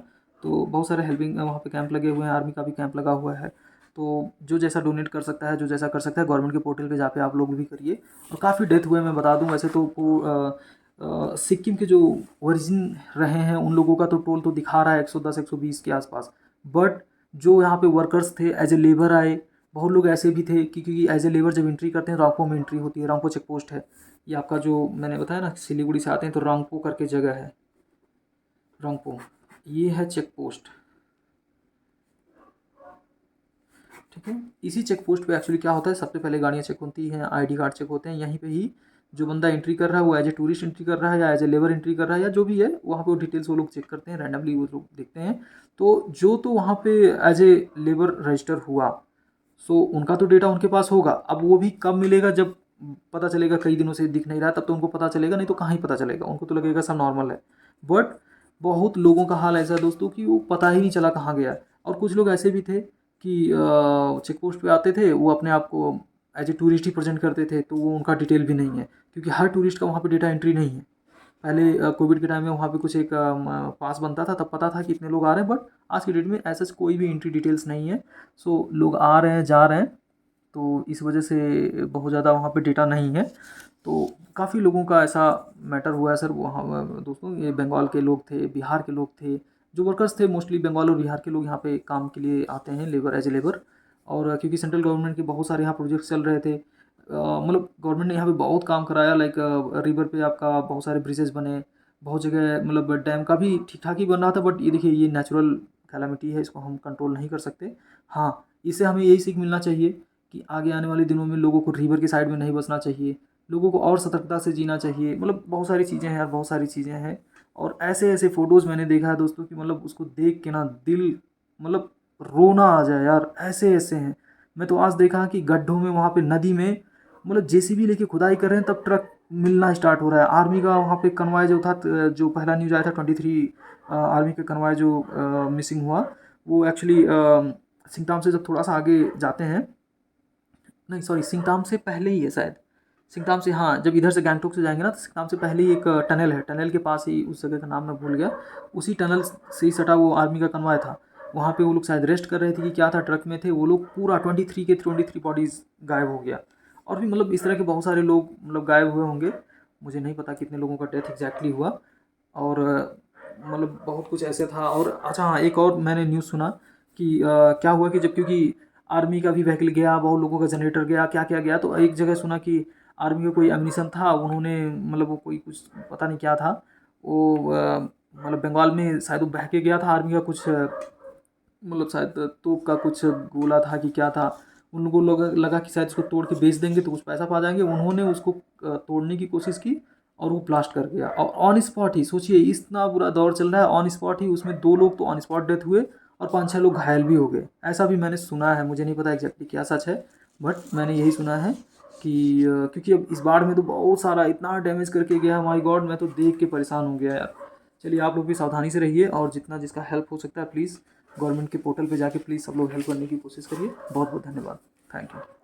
तो बहुत सारे हेल्पिंग वहाँ पे कैंप लगे हुए हैं, आर्मी का भी कैंप लगा हुआ है। तो जो जैसा डोनेट कर सकता है, जो जैसा कर सकता है, गवर्नमेंट के पोर्टल पे जाके आप लोग भी करिए। और काफ़ी डेथ हुए, मैं बता दूं। वैसे तो सिक्किम के जो ओरिजिन रहे हैं उन लोगों का तो टोल तो दिखा रहा है 110-120 के आसपास। बट जो यहाँ पे वर्कर्स थे, एज ए लेबर आए, बहुत लोग ऐसे भी थे कि क्योंकि एज ए लेबर जब एंट्री करते हैं, रांगपो में एंट्री होती है। रांगपो चेक पोस्ट है ये आपका, जो मैंने बताया ना, सिलीगुड़ी से आते हैं तो रांगपो करके जगह है, रांगपो, ये है चेक पोस्ट। ठीक है, इसी चेक पोस्ट पे एक्चुअली क्या होता है, सबसे पहले गाड़ियाँ चेक होती हैं, ID कार्ड चेक होते हैं। यहीं पे ही जो बंदा एंट्री कर रहा है वो एज ए टूरिस्ट एंट्री कर रहा है या एज ए लेबर एंट्री कर रहा है या जो भी है, वहाँ पे वो डिटेल्स वो लोग चेक करते हैं, रैंडमली वो लोग देखते हैं। तो जो तो वहाँ पे एज ए लेबर रजिस्टर हुआ, सो उनका तो डेटा उनके पास होगा। अब वो भी कब मिलेगा, जब पता चलेगा कई दिनों से दिख नहीं रहा, तब तो उनको पता चलेगा, नहीं तो कहाँ ही पता चलेगा, उनको तो लगेगा सब नॉर्मल है। बट बहुत लोगों का हाल ऐसा है दोस्तों कि वो पता ही नहीं चला कहाँ गया। और कुछ लोग ऐसे भी थे कि चेक पोस्ट पे आते थे, वो अपने आप को एज ए टूरिस्ट ही प्रेजेंट करते थे, तो वो उनका डिटेल भी नहीं है, क्योंकि हर टूरिस्ट का वहाँ पे डेटा एंट्री नहीं है। पहले कोविड के टाइम में वहाँ पे कुछ एक पास बनता था, तब पता था कि इतने लोग आ रहे हैं, बट आज की डेट में ऐसा कोई भी एंट्री डिटेल्स नहीं है। लोग आ रहे हैं, जा रहे हैं, तो इस वजह से बहुत ज़्यादा वहाँ पे डेटा नहीं है। तो काफ़ी लोगों का ऐसा मैटर हुआ है सर। वो हाँ दोस्तों, ये बंगाल के लोग थे, बिहार के लोग थे, जो वर्कर्स थे मोस्टली बंगाल और बिहार के लोग यहाँ पे काम के लिए आते हैं, लेबर एज ए लेबर। और क्योंकि सेंट्रल गवर्नमेंट के बहुत सारे यहाँ प्रोजेक्ट्स चल रहे थे, मतलब गवर्नमेंट ने यहाँ पे बहुत काम कराया, लाइक रिवर पे आपका बहुत सारे ब्रिजेस बने, बहुत जगह मतलब डैम का भी ठीक ठाक ही बन रहा था। बट ये देखिए, ये नेचुरल कैलामिटी है, इसको हम कंट्रोल नहीं कर सकते। हाँ, इससे हमें यही सीख मिलना चाहिए कि आगे आने वाले दिनों में लोगों को रिवर के साइड में नहीं बसना चाहिए, लोगों को और सतर्कता से जीना चाहिए। मतलब बहुत सारी चीज़ें हैं यार, बहुत सारी चीज़ें हैं। और ऐसे ऐसे फ़ोटोज़ मैंने देखा है दोस्तों कि मतलब उसको देख के ना दिल, मतलब रोना आ जाए यार, ऐसे ऐसे हैं। मैं तो आज देखा कि गड्ढों में, वहाँ पे नदी में, मतलब जेसीबी लेके खुदाई कर रहे हैं, तब ट्रक मिलना स्टार्ट हो रहा है। आर्मी का वहाँ पे कन्वॉय जो था, जो पहला न्यूज़ आया था 23 आर्मी का कन्वॉय जो मिसिंग हुआ, वो एक्चुअली सिंगताम से जब थोड़ा सा आगे जाते हैं, नहीं सॉरी, सिंगताम से पहले ही है शायद। सिंगताम से, हाँ, जब इधर से गैंगटोक से जाएंगे ना, तो सिंगताम से पहले ही एक टनल है, टनल के पास ही, उस जगह का नाम मैं भूल गया, उसी टनल से ही सटा वो आर्मी का कन्वॉय था। वहाँ पे वो लोग शायद रेस्ट कर रहे थे कि क्या था, ट्रक में थे वो लोग, पूरा 23 बॉडीज़ गायब हो गया। और भी मतलब इस तरह के बहुत सारे लोग मतलब गायब हुए होंगे, मुझे नहीं पता कितने लोगों का डेथ एग्जैक्टली हुआ। और मतलब बहुत कुछ ऐसे था। और अच्छा हाँ, एक और मैंने न्यूज़ सुना कि क्या हुआ कि जब, क्योंकि आर्मी का भी व्हीकल गया, बहुत लोगों का जनरेटर गया, क्या क्या गया, तो एक जगह सुना कि आर्मी का कोई एम्यूनिशन था, उन्होंने मतलब वो कोई कुछ पता नहीं क्या था, वो मतलब बंगाल में शायद वो बह के गया था आर्मी का कुछ, मतलब शायद तोप का कुछ गोला था कि क्या था। उन लोगों को लगा कि शायद इसको तोड़ के बेच देंगे तो कुछ पैसा पा जाएंगे, उन्होंने उसको तोड़ने की कोशिश की और वो ब्लास्ट कर गया। और ऑन स्पॉट ही, सोचिए इतना बुरा दौर चल रहा है, ऑन स्पॉट ही उसमें 2 लोग तो ऑन स्पॉट डेथ हुए और 5-6 लोग घायल भी हो गए। ऐसा भी मैंने सुना है, मुझे नहीं पता एग्जैक्टली क्या सच है, बट मैंने यही सुना है कि क्योंकि अब इस बाढ़ में तो बहुत सारा इतना डैमेज करके गया, माय गॉड, मैं तो देख के परेशान हो गया यार। चलिए, आप लोग भी सावधानी से रहिए, और जितना जिसका हेल्प हो सकता है प्लीज़ गवर्नमेंट के पोर्टल पे जाके प्लीज़ सब लोग हेल्प करने की कोशिश करिए। बहुत बहुत धन्यवाद। Thank you.